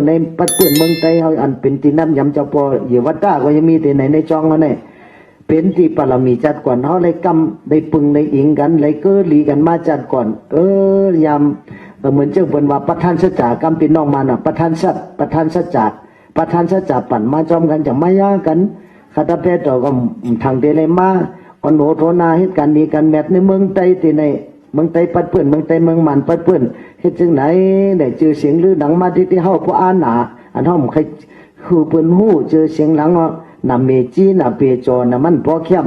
ในปัจจุบันเมืองไทยเขาอันเป็นที่น้ำยำเจ้าปออยู่วัดตาก็ยังมีแต่ไหนในจองเขาเนี่ยเป็นที่ปรมีจัดก่อนเขาเลยกำได้ปึงได้อิงกันเลยเกิดหลีกันมาจัดก่อนยำเหมือนเจ้าเป็นว่าประธานสัจจากำเป็นน้องมาน่ะประธานสัจปั่นมาจอมกันจะไม่ยากกันคาตาเพศก็ทางเดลัยมาอโนโทนาเหตุการณ์นี้กันแมทในเมืองไทยที่ในเมืองไทยปัดเปื่อนเมืองไทยเมืองมันปัดเปื่อนเฮ็ดจังไหนได้เจอเสียงลือหนังมาที่เฮาผู้อ่านหนาอันเฮาใครคือเปิ้นฮู้เจอเสียงหลังน่ะเมจีน่ะเปจอน่ะมันพอเข้ม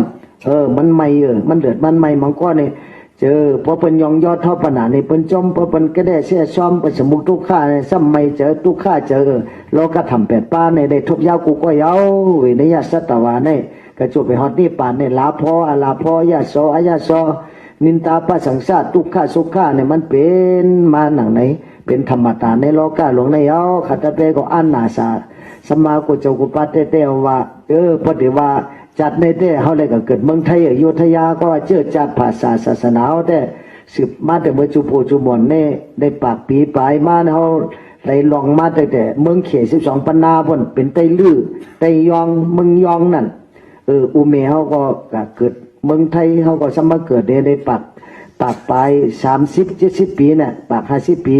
มันใหม่มันเดือดมันใหม่มันก็เนี่ยเจอพอเปิ้นยองยอดเท่าปนาในเปิ้นจมพอเปิ้นก็ได้เสียซ้อมไปสมุกทุกข้าในซ้ำไม่เจอทุกข้าเจอเราก็ทำแปดป้าในได้ทุบยาวกูก็ยาววินยสัตวาในก็จบไปฮอดนี่ป่านในลาพอยาโซอายาโซนินตาปะสังสารทุกข้าสุขาเนี่ยมันเป็นมาหนังไหนเป็นธรรมตาในโลกาหลวงในเอาขัตเปก็อ่านนาสาสมากุจกุปาเตเตว่าพอดีว่าจัดในเต้เขาเลยก็เกิดเมืองไทยอยุธยาก็เชื่อจัดภาษาศาสนาแต่สืบมาแต่เมื่อจุโพจุบอนเน่ได้ปากปีปลายมาเขาได้ลองมาแต่เมืองเข12 ปันนาพ่นเป็นไตลื้อไตยองเมืองยองนั่นอุเมเขาก็เกิดเมืองไทยเขาก็สมัครเกิดได้ปากปลาย30-70 ปีน่ะปาก50 ปี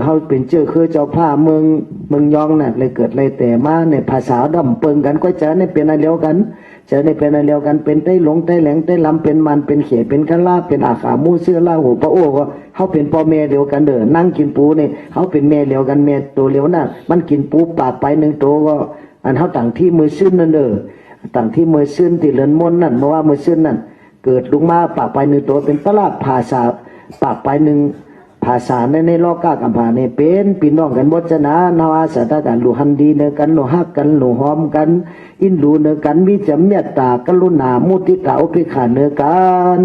เขาเป็นเจ้าคือเจ้าผ้าเมืองยองน่ะเลยเกิดเลยแต่มาในภาษาดำเปิงกันก็เจอในเป็นอะไรเดียวกันเจอในเป็นอะไรเดียวกันเป็นไต้หลงไต้แหลงไต้ลำเป็นมันเป็นเขเป็นกะลาเป็นอาขามูเสื้อลาหูปะโอ้ก็เขาเป็นพ่อแม่เดียวกันนั่งกินปูนี่เขาเป็นแม่เดียวกันแม่ตัวเลี้ยวน่ะมันกินปูปากไป1 ตัวก็อันเขาต่างที่มือซึ้นนั่นต่างที่มือซึ้นที่เลินมนนั่นเมื่อว่ามือซึ้นนั่นเกิดลุงมาปากไป1 ตัวเป็นตลาดภาษาปากไปภาษาในโลกากัมพาเนี่ยเป็นพี่น้องกันบจนานาวาสตากันลูหันดีเนกันลูฮักกันลูหอมกันอินลูเนกันวิจเมตตากรุณามุติตาอุปิขาเนกัน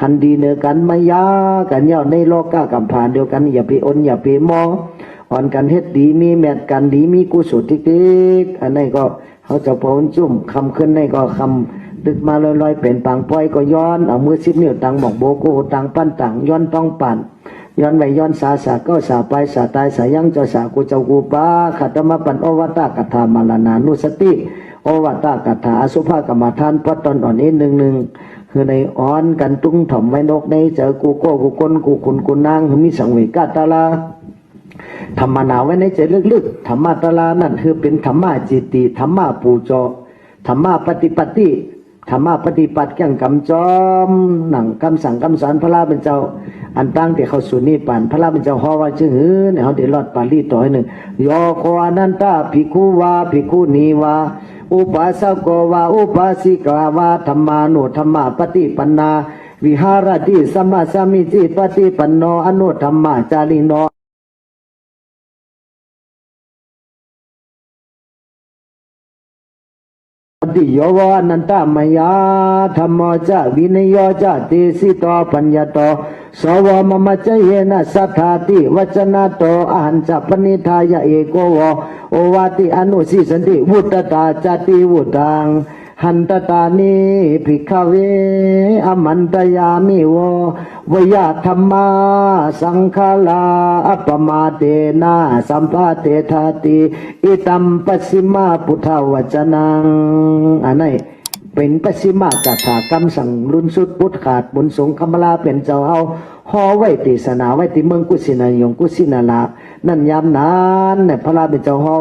หันดีเนกันมายากันเย่าในโลกากัมพาเดียวกันอย่าไปอนอย่าไปมองอ่อนกันเฮ็ดดีมีแมตกันดีมีกุศลทิกอันนี้ก็เขาจะพนจุ่มคำขึ้นในก็คำดึกมาลอยๆเป็นปังปล่อยก็ย้อนเอามือ10 นิ้วตังบอกโบโกตังปั้นตังย้อนต้องปั่นย้อนไปย้อนสาก็สาไปสาตายสายังเจ้าสากูเจ้ากูป้าขัดมาปันโอวัตตากถามาลานานุสติโอวัตตากถาอสุภกรรมฐานพอตอนอ่อนนี้หนึ่งคือในอ่อนกันตุ้งถ่อมไว้นกในเจอกูโก้กูก้นกูคุณกูนางมีสังเวกาตาลาธรรมนาไว้ในใจลึกๆธรรมะตาลานั่นคือเป็นธรรมะจิตติธรรมะปูจอธรรมะปฏิปติธรรมะปฏิปัติแก่งกำจอมหนังคำสั่งคำสอนพระราเป็นเจ้าอันตั้งที่เขาสุนีป่านพระราเป็นเจ้าฮอว่าชื่อเนี่ยเขาเดือดรอดปาลีต่อให้หนึ่งยอโคอนันตาภิกขุวาภิกขุนีวาอุปาสกวาอุปาสิกาวาธรรมานุธรรมะปฏิปันนาวิหารติสัมมาสัมมิจิปฏิปันโนอนุธรรมะจาริโนติโยวานันตามยาธรรมจาวินโยจาติสิโตปัญญโตสวมมัจเจเยนะสัทธาติวจนะโตอหันจะปณิทายะเอโกวโอวาติอนุสิสันติวุตตาจติวุตังหันตตานิภิกขเวอมันตยามิโววยาธรรมาสังฆลาอัปมาเตนะสัมภาเตธาติอิตัมปัสสิมาพุทธวจนังอันนี้เป็นปัสสิมากถากรรมสั่งรุนสุดพุทธขาดบุญสงฆ์คำลาเป็นเจ้าเอาหอไว้ติสนาไว้ติเมืองกุสินายงกุสินาลานั่นยามนั้นเนี่ยพระราเป็นเจ้าหอ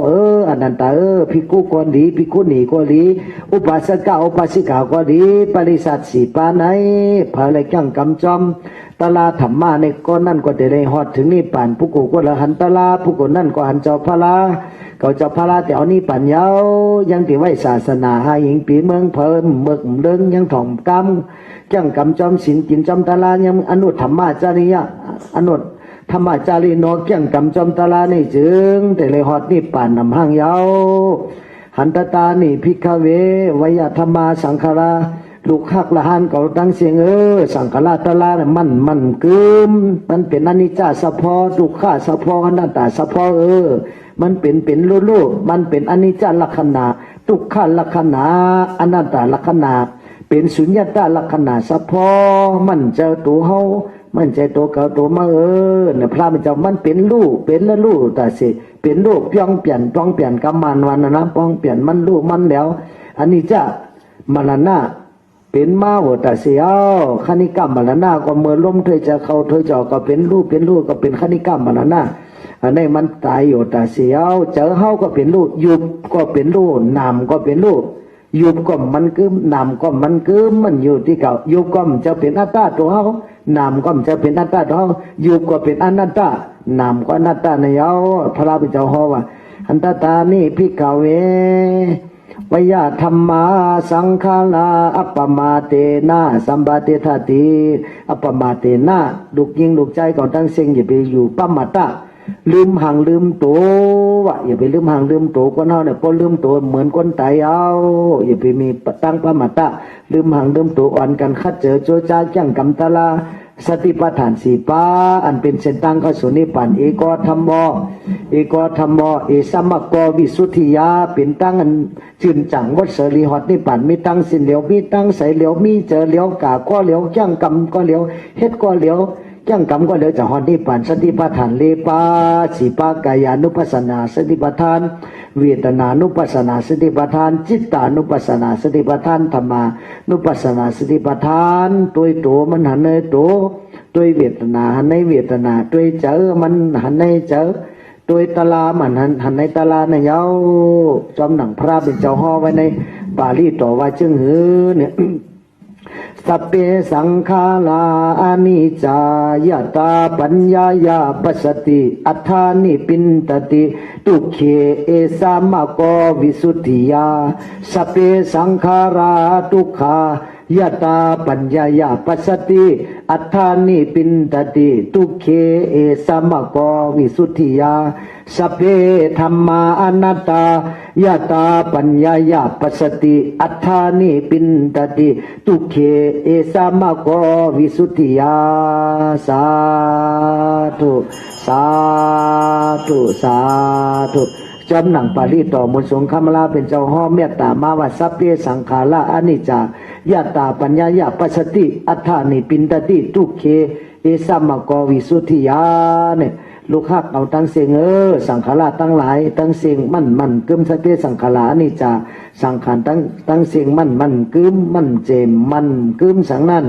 อนันตาภิกขุก็ดีภิกขุณีก็ดีอุปาสกอุปาสิกาก็ดีปริสัทสีปาไหนพระเลยจังกำจอมตลาธรรมะในก้อนนั่นก็จะได้ฮอดถึงนี่ป่านผู้กูก็ละหันตลาผู้กูนั่นก็หันเจ้าพระลาเขาเจ้าพระลาแต่เอานี่ป่านเยายังที่ไว้ศาสนาหาหญิงปีเมืองเพิ่มเมืองเดิงยังถ่อมกำจังกำจอมสินกินจอมตลายังอนุธรรมะจริยะอนุธรรมะจารีโนเกี่ยงกำจอมตลาในจึงแต่เลยฮอดนี่ป่านนำห้างเยาหันตตานี่ภิกขเววยธรรมาสังฆราลูกหักละหันเก่าตั้งเสียงสังฆราตลาเนี่ยมันกึมมันเป็นอนิจจสะพอทุกขาสะพออนัตตาสะพอมันเป็นลูมันเป็นอนิจจลักษณะทุกขาลักษณะอนัตตาลักษณะเป็นสุญญตาลักษณะสะพอมันเจอตัวเฮา มันใจโตเก่าโตมาเนี่ยพระมันเจ้ามันเป็นลูกเป็นแล้วลูกแต่สิเป็นลูกป้องเปลี่ยนกรรมันวันนะป้องเปลี่ยนมันลูกมันแล้วอันนี้จะมรณะเป็นมาหัวแต่เสียวขณิกรรมมรณะก็เมื่อล้มเธอจะเข้าเธอจะก็เป็นลูกก็เป็นขณิกรรมมรณะอันนี้มันตายอยู่แต่เสียวเจอเฮาก็เป็นลูกยุบก็เป็นลูกนามก็เป็นลูกยุบก็มันกึมนามก็มันกึมมันอยู่ที่เก่ายุบก็มันจะเป็นอัตตาตัวเฮานามก็มันจะเป็นอัตตาตัวเฮายุบก็เป็นอนัตตานามก็อนัตตาในเฮาพระพุทธเจ้าเฮาว่าอันตตานี่พิกเววยาธรรมาสังขาราอัปปมาเตนะสัมปติทัตติอัปปมาเตนะลูกยิงลูกใจก่อนทั้งสิ่งอย่าไปอยู่ปมัตตะลืมหังลืมตัวอย่าไปลืมหังลืมตัวคนเฮาเนี่ยพอลืมตัวเหมือนคนตายเอาอย่าไปมีตั้งปมัตตะลืมหังลืมตัวอ่อนกันคัดเจอโจจาจังกำตะลาสติปัฏฐานสี่ป้าอันเป็นเส้นทางเข้าสู่นิพพานเอกธรรมโมเสัมมโกวิสุทธิยาเป็นตั้งอันจืนจังวัดเสรีหอดนิพพานมีตั้งสินเหลียวมีตั้งใสเหลียวมีเจอเหลียวกาก็เหลียวจ้างกรรมก็เหลียวเฮ็ดก็เหลียวจ้างกรรมก็เหลียวจะหอดนิพพานสติปัฏฐานเลปาสีปากายานุปัสสนาสติปัฏฐานเวทนานุปัสสนาสติปัฏฐานจิตตานุปัสสนาสติปัฏฐานธรรมานุปัสสนาสติปัฏฐานตัวมันหันในตัวเวทนาหันในเวทนาตัวเจอมันหันในเจอตัวตลามันหันในตลาในเย้าจอมหนังพระเป็นเจ้าห่อไว้ในบาลีต่อว่าจึงหือเนี่ยสัพเพสังขาราอนิจจายตาปัญญายาปัสสติอัฏฐานิปินตติทุกเขเอสามะโกวิสุทธิยาสัพเพสังขาราทุกขายตาปัญญายาปัสสติอัฏฐานิปินตติทุกเขเอสามะโกวิสุทธิยาสัพเพธัมมาอนัตตายตาปัญญายาปัสสติอัฏฐานิปินตติทุกเขเอสามะโกวิสุทธิยาสาธุสาธุสาธุจำหนังปาลีต่อมุสงคามลาเป็นเจ้าห้อเมตตามาว่าสัพเพสังขาราอนิจจายตาปัญญายาปัสสติอัฏฐานิปินตติทุกเขเอสามะโกวิสุทธิยาเนี่ยลูกฮักเอาตั้งเสียงสังขารตั้งหลายตั้งเสียงมันกึมสัพเพสังขารานี่จะสังขารตั้งเสียงมันกึมมันเจมมันกึมสังนั้น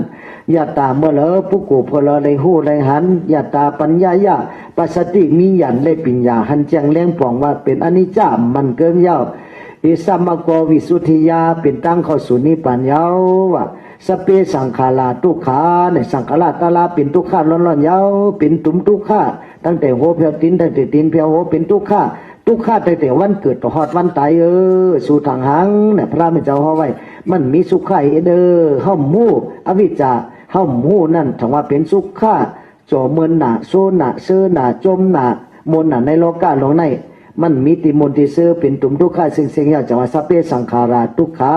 ยาตาเมื่อเลอผู้กูพลอเลยหู้เลยหันยาตาปัญญายาปัสสติมียันเลยปิญญาหันแจงเลี้ยงปองว่าเป็นอนิจจามันเกินเย้าอิสัมมโกวิสุทธิยาเป็นตั้งเข้าสู่นิพพานเย้าว่าสัพเพสังขาราทุกขาเนี่ยสังขารตาลาเป็นทุกขาร้อนๆเย้าเป็นตุ่มทุกขาตั้งแต่หัวเพียวตีนตั้งแต่ตีนเพียวหัวเป็นทุกขาตั้งแต่วันเกิดต่อหอดวันตายสู่ทางหังเนี่ยพระมันเจ้าเอาไว้มันมีสุขไข่เฮ้ามูอวิชชาเฮ้ามูนั่นถือว่าเป็นสุขะโจเมินหนาโซหนาเสื้อหนาจมหนามนหนาในโลกาโลกในมันมีติมนติเสื้อเป็นตุ่มทุกขาเสียงๆจะว่าสัพเพสังขาราทุกขา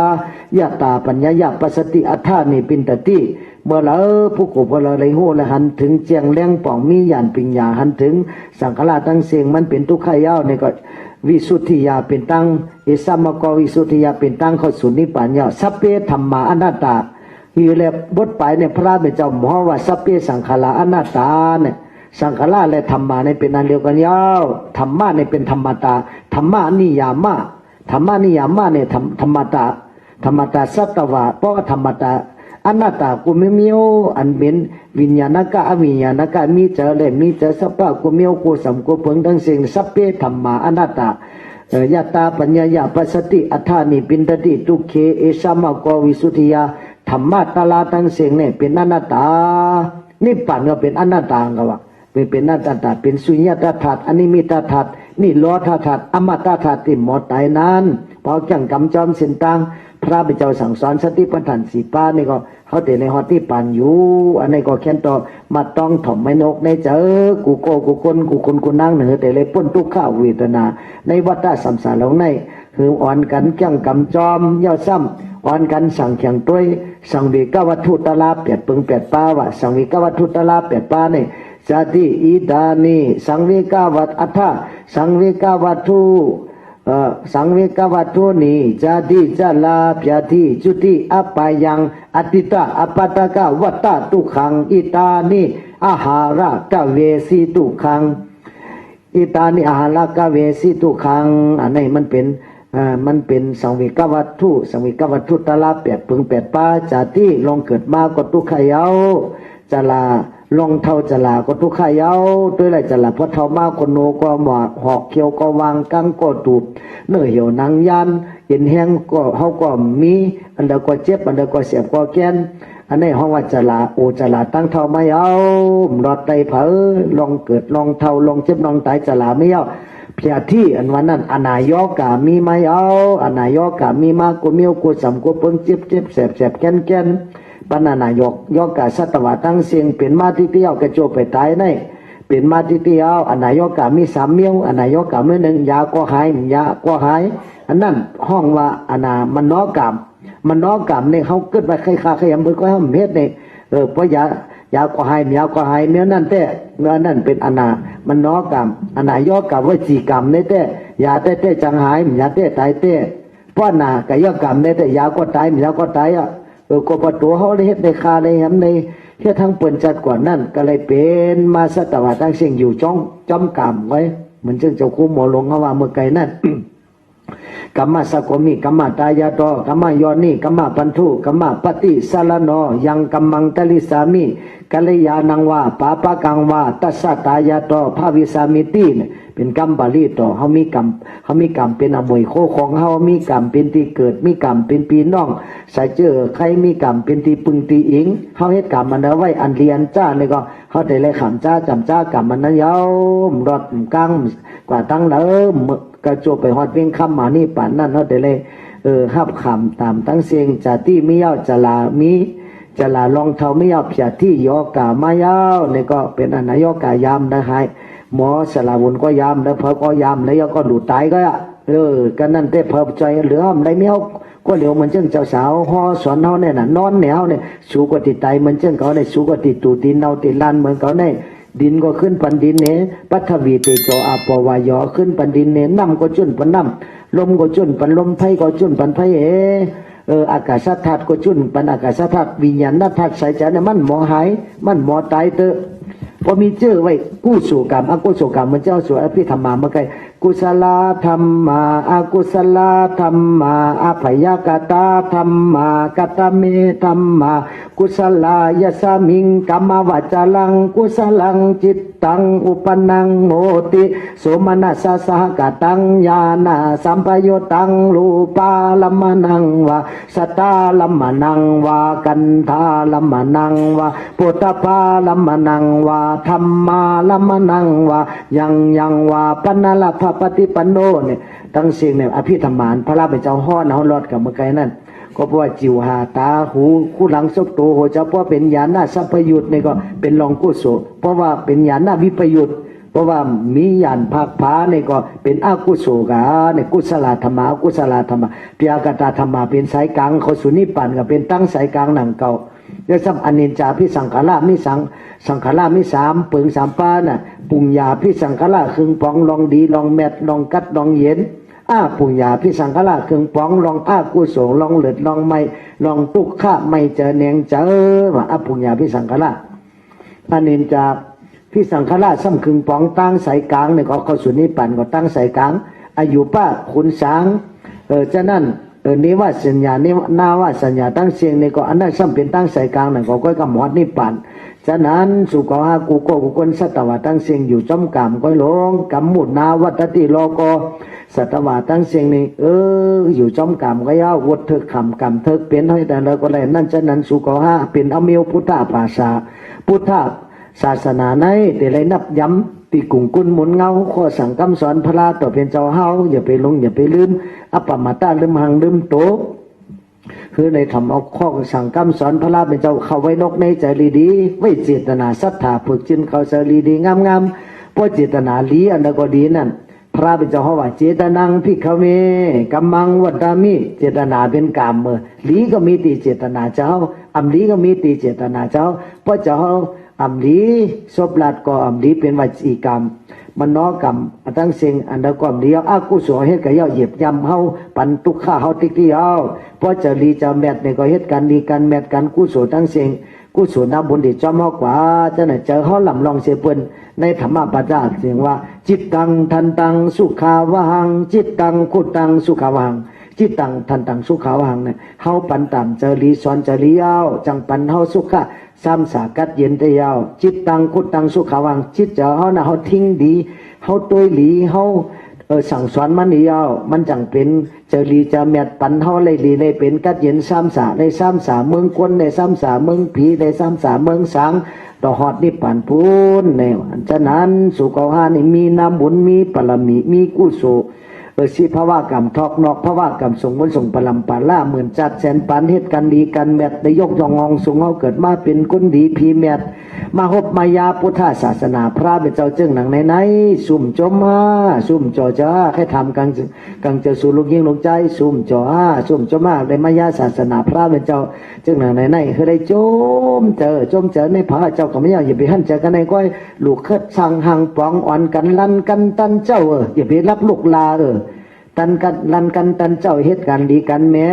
ยตาปัญญายาปัสสติอัฏฐานิปินตติเมื่อเราผู้กูพอเราเลยหู้และหันถึงเจียงเลี้ยงป่องมีญาณปิญญาหันถึงสังขารตั้งเสียงมันเป็นทุกขายาวในก็วิสุทธิยาเป็นตั้งอิสัมมโกวิสุทธิยาเป็นตั้งเข้าสู่นิพพานยาวสัพเพธัมมาอนัตตาฮีแลบทไปเนี่ยพระเป็นเจ้าหมอว่าสัพเพสังขารอนัตตาเนี่ยสังขารและธรรมะเนี่ยเป็นอันเดียวกันยาวธรรมะเนี่ยเป็นธรรมตาธรรมะนิยามะธรรมะนิยามะเนี่ยธรรมตาสัตวะเพราะธรรมตาอนัตตากูไม่มีอันเป็นวิญญาณกะอวิญญาณกะมีเจอเลยมีเจอสัพพะกูมีกูสัมกูเพิ่งทั้งสิ่งสัพเพธัมมาอนัตตายตาปัญญายาปัสสติอัฏฐานิปินตติทุกเขเอสามะโกวิสุทธิยาธรรมะตาลาทั้งสิ่งเนี่ยเป็นอนัตตานิพพานก็เป็นอนัตตาก็ว่าเป็นอนัตตาเป็นสุญญตธาตุอนิมิตธาตุนิโรธาตุอมตะธาตุที่หมดตายนั้นพอจังกำจอมเส้นตังพระเป็นเจ้าสั่งสอนสติปัฏฐานสี่ป้านี่ก็เขาแต่ในหอที่ปานอยู่อันนี้ก็แค่ต่อมาต้องถ่อมไม่นกในเจอกูโกกูคนกูนั่งเหนือแต่เลยพ้นทุกข้าวเวทนาในวัฏสัมสารเหล่าในคืออ่อนกันจังกำจอมเย่าซ้ำอ่อนกันสั่งแข่งต้วยสังเวกวัตถุตลาเปียดปึงเปียดป้าว่าสังเวกวัตถุตลาเปียดป้าเนี่ยสติอิดานีสังเวกวัตอัฏฐสังเวกวัตถุ สังเวกวัตถุนี้จาติจาลาพยาธิจุติอัปปายังอติตาอัปปตกะวัตตะทุกขังอิตานิอาหารกะเวสีทุกขังอิตานิอาหารกะเวสีทุกขังอันนี้มันเป็นสังเวกวัตถุสังเวกวัตถุตละแปดพึงแปดป้าจาติลงเกิดมาก็ทุกขยาวจาลาลงเท่าจลาก็ทุกขยาวด้วยไรจลาพอเท่ามาคนโนก็หมอกหอกเขียวก็วางกังก็ตูบเนื้อเหี่ยวนางยันเย็นแห้งก็เฮาก็มีอันเดียวก็เจ็บอันเดียวก็เสียบก็แก่นอันนี้ห้องว่าจลาโอจลาตั้งเท่าไม่เอารอดไตเผลอลองเกิดลองเท่าลองเจ็บลองตายจลาไม่เอาเพียที่อันวันนั้นอนายกามีไม่เอาอนายกามีมากกูมีกูสำกูเพิ่งเจ็บแสบแก่นปนานายกยกกาสัตวะตั้งเสียงเป็นมาที่เที่ยวกระโจไปตายในเป็นมาที่เที่ยวอนายกามีสามเมียวอนายกามีหนึ่งยาก็หายยาก็หายอันนั้นห้องว่าอนามนอกรรมเนี่ยเขาเกิดไปใครขาใครยำเพื่อก็ให้เม็ดเนี่ยเพราะยาก็หายยาก็หายเนื้อนั่นแต่เนื้อนั่นเป็นมันนอกรรมอนายกรรมวจีกรรมเนี่ยแต่ยาแต่จังหายยาแต่ตายแต่เพราะนากายกรรมเนี่ยแต่ยาก็ตายยาก็ตายอ่ะก็ประตูเขาได้เฮ็ดในคาในแหมในเฮ็ดทั้งเปิ่นจัดกว่านั่นก็เลยเป็นมาสตวะตั้งเสียงอยู่จอมกรรมไว้เหมือนเจ้าคู่หมอหลวงเขาว่าเมื่อไกลนั่น กัมมะสะโกมิกัมมะตายาโตกัมมะยอนิกัมมะปันทุกัมมะปฏิสารโนยังกัมมังตลิสามิกัลยาณังวาปาปะกังวาตัสสะตายาโตภาวิสามิติเป็นกรรมบาลีต่อเขามีกรรมเป็นอมวยโคของเขามีกรรมเป็นที่เกิดมีกรรมเป็นปีน้องใส่เจอใครมีกรรมเป็นที่ปึงตีอิงเขาเฮ็ดกรรมมันเอาไว้อันเรียนจ้านี่ก็เขาได้เลยขำจ้าจำจ้ากรรมมันนั้นยาวรอดกังกว่าตั้งเดิมกระโจไปฮอดเพียงคำมานี่ป่านนั่นเขาได้เลยหับคำตามตั้งเสียงจาที่ไม่ยาวจลามีจลาลองเท่าไม่ยาวเพียที่ยอกาไม่ยาวนี่ก็เป็นอนายกายามนะฮะหมอสลาวุนก็ยามแล้วเพอก็ยามแล้วก็ดูตายก็กันนั่นเต้เพอใจเหลืออะไรไม่เอาก็เหลียวมันเจ้งเจ้าสาวห่อสอนเขาเนี่ยน่ะนอนแนวเนี่ยสูกว่าติดไตมันเจ้งเขาเนี่ยสูกว่าติดตูตีนเนาติดลานเหมือนเขาเนี่ยดินก็ขึ้นปันดินเนี่ยปัทวีเตโจอาปวายอขึ้นปันดินเนี่ยน้ำก็จุนปันน้ำลมก็จุนปันลมไฟก็จุนปันไฟอากาศธาตุก็จุนปันอากาศธาตุวิญญาณธาตุใส่ใจเนี่ยมันหมอหายมันหมอตายเตอพอมีเจอไว้กู้สู่กรรมอกุศลกรรมมันเจ้าสู่อภิธรรมาเมื่อไงกุศลธรรมาอกุศลธรรมาอภัยกตาธรรมากตเมธรรมากุศลายสามิงกัมมวัจลังกุศลังจิตตังอุปนังโหติโสมนัสสะกตังญาณสัมปโยตังรูปาลัมมนังวะสตาลัมมนังวะกันธาลัมมนังวะปุตตภาลัมมนังวะธรรมาลัมมนังวะยังวะปนละภะปฏิปันโนเนี่ยตั้งเสียงเนี่ยอภิธรรมานพระราชเจ้าฮ้อนเขารอดกับเมื่อไงนั่นก็เพราะว่าจิวหาตาหูคู่หลังซบโตหัวเจ้าเพราะเป็นญาณสัพพยุตเนี่ยก็เป็นรองกุศลเพราะว่าเป็นญาณวิปยุตเพราะว่ามีญาณภาคผาเนี่ยก็เป็นอกุศลกาเนี่ยกุศลธรรมะกุศลธรรมะเปียกตาธรรมะเป็นสายกลางเขาสุนิปันก็เป็นตั้งสายกลางหนังเก่าเดี๋ยวซ้ำอนิจจาพิสังขารมิสังขารมิสามเปิงสามป้าน่ะปุญญาพิสังขารครึ่งปองลองดีลองแมทลองกัดลองเย็นปุญญาพิสังขารครึ่งปองลองกุศลลองเลือดลองไม่ลองตุกข้าไม่เจอเนียงเจอว่าปุญญาพิสังขารอนิจจาพิสังขารซ้ำครึ่งปองตั้งสายกลางเนี่ยก็เข้าสู่นิพพานก็ตั้งสายกลางอายุป้าคุณสางฉะนั้นนิว่าสัญญานินาว่าสัญญาตั้งเสียงนี่ก็อันนั้นซ้ำเป็นตั้งสายกลางนั่นก็กำหนดนิพพานฉะนั้นสุขหากุโกกุคนสัตวะตั้งเสียงอยู่จอมกรรมก็หลงกรรมมุนาวัตติโลโกสัตวะตั้งเสียงนี่อยู่จอมกรรมก็ยาววัดเถิกขำกรรมเถิกเป็นให้แต่ละก็ได้นั่นฉะนั้นสุขหาเป็นอเมียวพุทธาภาษาพุทธศาสนาในแต่ไรนับย้ำตีกุ่งกุนหมุนเงาข้อสั่งคำสอนพระต่อเป็นเจ้าเฮาอย่าไปลงอย่าไปลืมอปมาตาลืมหังลืมโตคือในทำเอาข้อสั่งคำสอนพระเป็นเจ้าเข้าไว้นกในใจดีไว้เจตนาศรัทธาฝึกจินเขาใจดีงามเพราะเจตนาลีอันนั้นก็ดีนั่นพระเป็นเจ้าเขาว่าเจตนังพิกเมกัมมังวัตมิเจตนาเป็นกามลีก็มีตีเจตนาเจ้าอัมลีก็มีตีเจตนาเจ้าเพราะเจ้า อำลีศพลาดก็อำลีเป็นวจีกรรมมโนกรรมตั้งเสียงอันใดก็อำลีอากุศลเฮ็ดก็ย่อเหยียบย่ำเฮาปันทุกข้าเฮาติ๊กที่เฮาเพราะจะลีจะแมทเนี่ยก็เฮ็ดกันดีกันแมทกันกุศลตั้งเสียงกุศลน้ำบุญที่จอมเฮากว่าจะไหนเจอเฮาลำลองเสียเปิ้นในธรรมปราชเสียงว่าจิตตังทันตังสุขาวหังจิตตังขุดตังสุขาวหังจิตตังทันตังสุขาวหังเนี่ยเฮาปันตามเจรีสอนเจรียาวจังปันเฮาสุขะซ้ำสากัดเย็นได้ยาวจิตตังขุดตังสุขาวหังจิตเจอเฮาน่ะเฮาทิ้งดีเฮาตัวหลีเฮาสั่งสอนมันนี่ยาวมันจังเป็นเจรีจะแมดปันเฮาเลยลีเลยเป็นกัดเย็นซ้ำสาในซ้ำสาเมืองคนในซ้ำสาเมืองผีในซ้ำสาเมืองสังต่อหอดนิพพานพูนในฉะนั้นสุขหานี่มีน้ำบุญมีปรมีมีกุศลสิภาวะกรรมทอกนอกภาวะกรรมส่งบนส่งปลัมปาล่าเหมือนจัดแสนปันเหตุกันดีกันแมดได้ยกยองงองสูงเฮาเกิดมาเป็นคนดีพีแมดมาหบมายาพุทธศาสนาพระเป็นเจ้าจึงหนังไหนสุ่มจมมาสุ่มจ่อจ้าให้ทำกังเจอสู่ลูกยิงลงใจสุ่มจ่อสุ่มจมมาได้มายาศาสนาพระเป็นเจ้าจึงหนังไหนคือได้จมเจอในพระเจ้าก็ไม่อยากอย่าไปหั่นเจอกันในก้อยลูกเคิดสั่งหังปองอ่อนกันลั่นกันตันเจ้าอย่าไปรับลูกลาตันกันลันกันตันเจ้าเหตุการณ์ดีกันแม้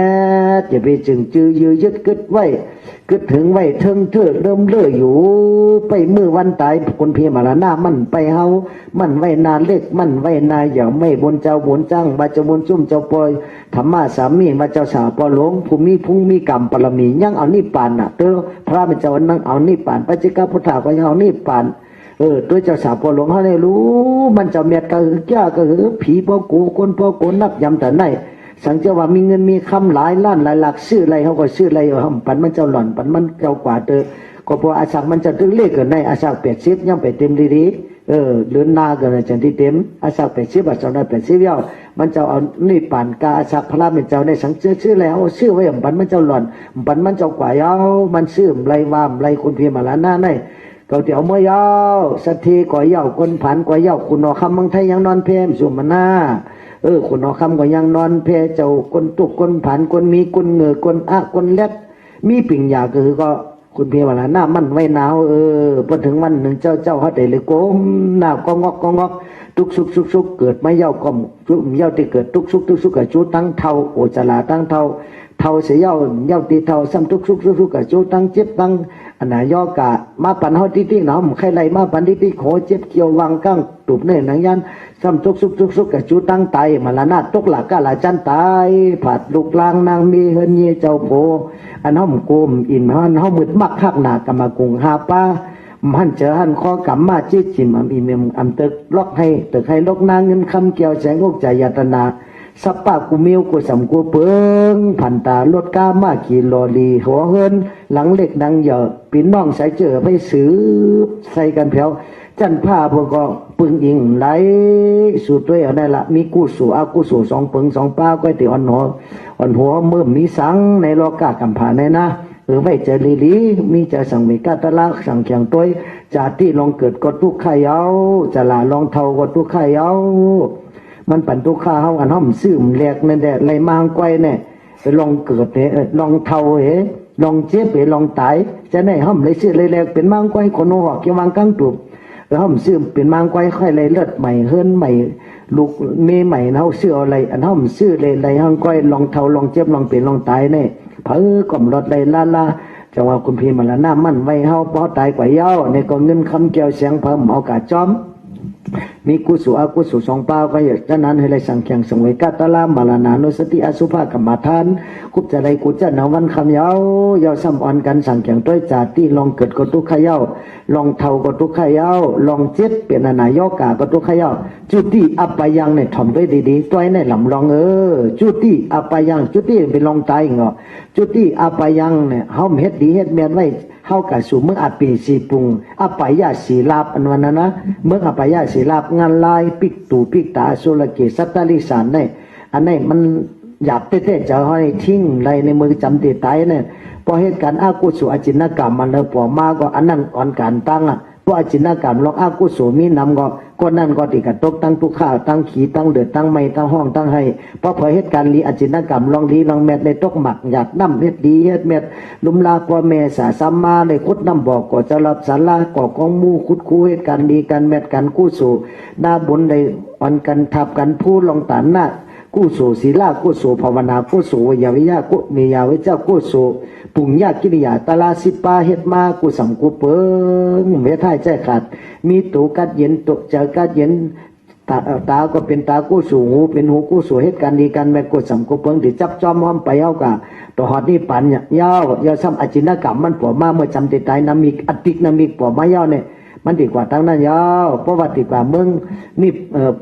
จะไปจึงจือยือยึดกึดไว้กึดถึงไว้เทิงเถิดเริ่มเลื่อยอยู่ไปมือวันตายคนเพียมาละหน้ามันไปเฮามันไว้นาเล็กมันไว้นาอย่าไม่บนเจ้าบนจังบาเจ้าบนจุ่มเจ้าปอยธรรมะสามีมาเจ้าสาวปอหลวงภูมิพุ่งมีกรรมปรมียังเอานิพพานน่ะเตอพระเป็นเจ้านั่งเอานิพพานปัจจิกพุทธาก็ยังเอานิพพานตัวเจ้าสาวปอหลวงเขาได้รู้มันเจ้าเมียก็คือแก่ก็คือผีพ่อกูคนพ่อกูนับยำแต่ไหนสังเจว่ามีเงินมีคำหลายล้านหลายหลักซื้ออะไรเขาก็ซื้ออะไรปันมันเจ้าหล่อนปันมันเจ้ากว่าเตอก็พออาศักมันจะตึงเลขเกินในอาศัก80ยังไปเต็มดีเลือนนาเกินจันที่เต็มอาศัก80บาทเจ้าได้80เย้ามันเจ้าเอานี่ป่านกาอาศักพระเป็นเจ้าในสังเจชื่อแล้วชื่อไว้ปันมันเจ้าหล่อนปันมันเจ้ากว่าเย้ามันซื้อไรวามไรคนเพียมาละหน้าในก็เดี๋ยวเมื่อยาวสัตทีก่อยาวคนผันก่อยาวคุณนอคำมังไทยยังนอนเพมสุมานาคุณนอคำก็ยังนอนเพเจ้าคนตุกคนผันคนมีคนเหงือคนคนเล็ดมีปิ่งยาคือก็คุณเพียว่าหน้ามันไว้หนาวพอถึงวันหนึ่งเจ้าเขาได้เลยโกมหน้าก็งอกทุกสุกเกิดไม่เย้าก็จุ่มเย้าที่เกิดทุกสุกกับจุตั้งเท่าโอจลาตั้งเท่าเสียเย้าตีเท่าซ้ำทุกสุกกับจุตั้งเจ็บตั้งอันไหนย่อกะมาปันเฮาติ๊กหนอมใครไล่มาปันติ๊กโหเจ็บเกี่ยววางกั้งตูบเนื่อยหนังยันซ้ำทุกสุกกับจุตั้งไตมาละนาตกหลักกะละจันตายผัดลูกลางนางมีเฮินเยเจ้าโพอันห้อมโกมอินหันห้อมมืดมักคักหนากะมากุงหาป้ามันเจอหันคอกำมาจี้จิมอิเมมตึกล็อกให้ตึกให้ลกนางเงินคำเกี่ยวแสงอกใจยตนาสัปปะกูเมียวกูสำกูเปิงผันตาลดก้ามาขี่ลอลีหัวเฮินหลังเหล็กดังเหยอะปีน้องใส่เจอไปซื้อใส่กันแผ่วจันผ้าพวกก็ปึงอิงไหลสู่ตัวเอาได้ละมีกู้สู่อากู้สู่2 ปึง 2ป้าก็ติอ่อนหัวเมื่อมีสังในโลกากำผ่านในนะไว้เจอลีมีจะสั่งมีกาตะลักสั่งเขียงตัวจะที่ลองเกิดก็ทุกข์ไข่เอาจะลาลองเท่าก็ทุกข์ไข่เอามันปั่นทุกข้าเฮาอันห้อมซื้อมแหลกนั่นแหละไรมางก้อยเนี่ยไปลองเกิดเนี่ยลองเท่าลองเจ็บลองตายจะได้ห้อมเลยซื้อเลยแหลกเป็นมางก้อยคนหัวเกี่ยววางกั้งตุบแล้วห้อมซื้อเป็นมางก้อยค่อยเลยเลือดใหม่เฮิรนใหม่ลูกเมย์ใหม่เฮาซื้ออะไรอันห้อมซื้อเลยไรห้างก้อยลองเท่าลองเจ็บลองเป็นลองตายเนี่ยเพิ่ก่อมรถเลยลาจังว่าคุณพี่มาละหน้ามั่นไว้เฮาพอตายกว่าเย้าในก็เงินคำเกี่ยวเสียงเพิ่มเอากาจอมมีกุศลอกุศล2ป้าก็อยากจะนั้นให้เลยสังเกียงสังเวกาตะลามาลานานุสติอสุภากรรมฐานกุบจะได้กุจะนาวันคำยาวซ้ำอ่อนกันสังเกียงด้วยจาที่ลองเกิดก็ทุกข์ขย่าลองเท่าก็ทุกข์ขย่าลองเจ็ดเป็นอนายกาก็ทุกข์ขย่าจุดที่อัปปยังเนี่ยถ่อมด้วยดีๆตัวในลำลองจุดที่อัปปยังจุดที่เป็นลองตายเหรอจุดที่อัปปยังเนี่ยเฮาเฮ็ดดีเฮ็ดแม่นไว้เข้ากับสู่เมื่ออัดปีสีปรุงอปายาสีลาบอันวันนั้นนะเมื่ออปายาสีลาบงานลายปิกตูปิกตาสุรเกสัตตลิสานเนี่ยอันนี้มันหยาบเต้ๆจะให้ทิ้งไรในมือจำติดตายเนี่ยพอเหตุการณ์อากุศลอจินกรรมมันเลยปอมาก็อันนั้นก่อนการตั้งอ่ะพออจินกรรมลองอากุศลมีนำก็ คนนั้นก็ติกระตกตั้งทุกข้าวตั้งขี่ตั้งเดือดตั้งไม่ตั้งห้องตั้งให้เพราะเผยเหตุการณ์ลีอจินกรรมลองลีลองแมดในตกหมักหยาดน้ำเฮ็ดดีเฮ็ดเม็ดลุมลากว่าแม่สาซัมมาเลยคุดน้ำบอกก็จะรับสาราก่อกองมูคุดคู่เหตุการณ์ดีการแมดการกู้สู่หน้าบุญในอ่อนกันทับกันพูดลงตานหน้ากู้สู่ศีลากู้สู่ภาวนากู้สู่วิยาวิยากุมียาวิเจ้ากู้สู่ปุญญากิริยาตลาสิปาเฮ็ดมากูสัมกูเปิงเมท้ายใจขาดมีตูกัดเย็นตุเจอกัดเย็นตาก็เป็นตากู้สู่หูเป็นหูกู้สู่เหตุการณ์ดีกันแม่กูสัมกูเปิงที่จับจอมห้อมไปเอากะตัวหอดนี่ปันเนี่ยยาวยาวซ้ำอจินกรรมมันปวดมาเมื่อจำติดตายนามิกอติกนามิกปวดมายาวเนี่ยมันดีกว่าตั้งนั้นยาวเพราะว่าดีกว่าเมืองนี่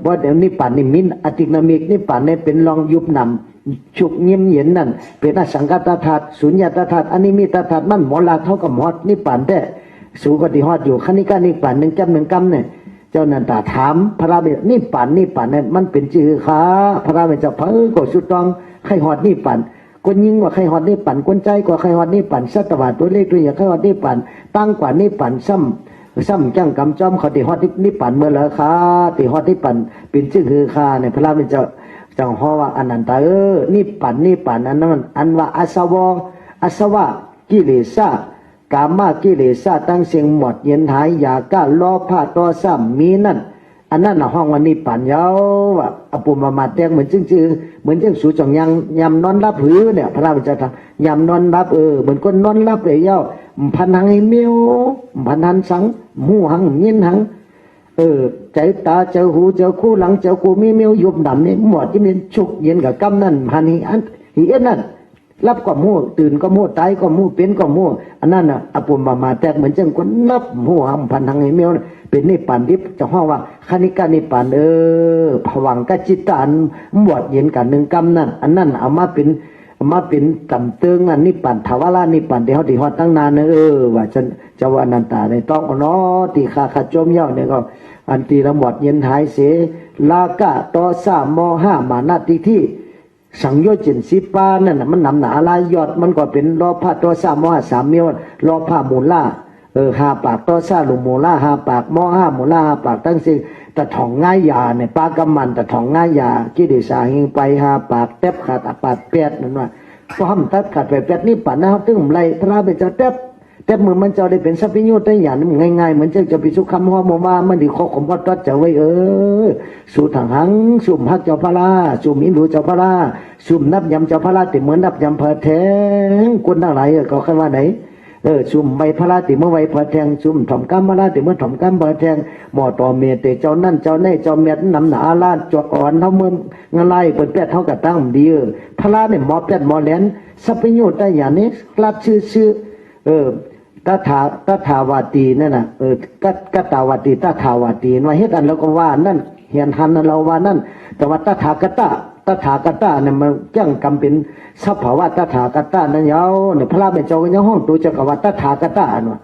ว่าเดี๋ยวนี่ป่านนี่มินอติกนามิกนี่ป่านเนี่ยเป็นรองยุบนำฉุกเงียมเย็นนั่นเป็นอสังกัตถาตุสุญญตถาตุอันนี้มีตถาตุมันหมอลาเท่ากับหมอดนี่ป่านแต่สูกติฮอดอยู่ขณิกานี่ป่านหนึ่งจำหนึ่งกำเนี่ยเจ้านันตาถามพระราเบนี่ป่านเนี่ยมันเป็นจือขาพระราเบจะเพิ่งก็สุดตองใครฮอดนี่ป่านคนยิงว่าใครฮอดนี่ป่านคนใจกว่าใครฮอดนี่ป่านสัตวาตัวเล็กตัวใหญ่ใครฮอดนี่ป่านตั้งกว่านี่ป่านซ้ำจังกำจอมเขาติฮอดนี่ป่านเมื่อละค่ะติฮอดนี่ป่านเป็นจือขาเนี่ยพระราเบจะจังฮอว่าอนันตานี่ป่านนั้นอันว่าอาสวะกิเลสกามากิเลสตั้งเสียงหมดเย็นหายอยากก้าล้อผ้าต่อซ้ำมีนั่นอันนั้นน่ะห้องวันนี้ป่านยาวอ่ะอปุมามาแตงเหมือนจื้อเหมือนจังสูจงยังยำนอนรับหือเนี่ยพระราชทานยำนอนรับเหมือนคนนอนรับเลยยาวพันหังให้เมียวพันหันสังหูหังยินหังใจตาเจ้าหูเจ้าคู่หลังเจ้าคู่มีเมียวยุบดำนี่หมดที่มีชุกเย็นกับกำนั่นพันหิอันหิเอ็นนั่นรับก็มู่ตื่นก็มู่ตายก็มู่เป็นก็มู่อันนั้นน่ะอปุมาแตกเหมือนจังคนนับหูหังพันหังให้เมียวเป็นนิพพานที่จะห้องว่าคณิกานิพพานผวังกจิตอันหมดเย็นกันหนึ่งกำนั่นอันนั้นเอามาเป็นกำเตืองอันนิพพานทวารานิพพานที่เขาที่ฮอดตั้งนานว่าฉันจะว่านันตาในต้องเนาะตีขาจมเย้าเนี่ยก็อันตีละหมดเย็นหายเสลากะต่อสามมห้ามานาติที่สังโยชน์10 ปานั่นน่ะมันนำหนาลายยอดมันก็เป็นรอผ้าต่อสามมห้า3 เมียวรอผ้ามูล่า5 ปากต่อสาลุมูล่า5 ปากม5มูล่า5 ปากตั้งสิตะถ่องง่ายยาเนี่ยปากำมันตะถ่องง่ายยากิเลสาหิงไป5 ปากแทบขาดปาก8นั่นว่าพร้อมตัดขาดไป8นี่ป่านนะครับถึงไรพระเป็นเจ้าแต่เมื่อมันจะได้เป็นสัพพิโยได้อย่างนั้นง่ายๆเหมือนจะไปสุขคำหัวโมว่ามันดีข้อขมก็ตัดจะไว้สู่ทางหังสุ่มฮักเจ้าพระราสุ่มอินดูเจ้าพระราสุ่มนับยำเจ้าพระราติเหมือนนับยำเพอแทงคนทั้งหลายก็คันว่าไหนสุ่มใบพระราติเมื่อใบเพอแทงสุ่มถ่อมกัมพระราติเมื่อถ่อมกัมเพอแทงหมอต่อเมียเตเจ้านั่นเจ้าแน่เจ้าเมียนำหนาลาดจวดอ่อนเท่าเมืองเงาไล่เปิดแปดเท่ากับตั้งดีพระราเนี่ยหมอแปดหมอแหลนสัพพิโยได้อย่างนี้กลับชื่อตถาวาตีนั่นน่ะกัตตาวาตีตถาวาตีว่าเฮ็ดอันแล้วก็ว่านั่นเหียนหันเราว่านั่นแต่ว่าตถาคตเนี่ยมันจังกำเป็นสภาวะตถาคตนั่นยาวเนี่ยพระราชเจ้าก็ยังห้องตัวจักรวาลตถาคตน่ะ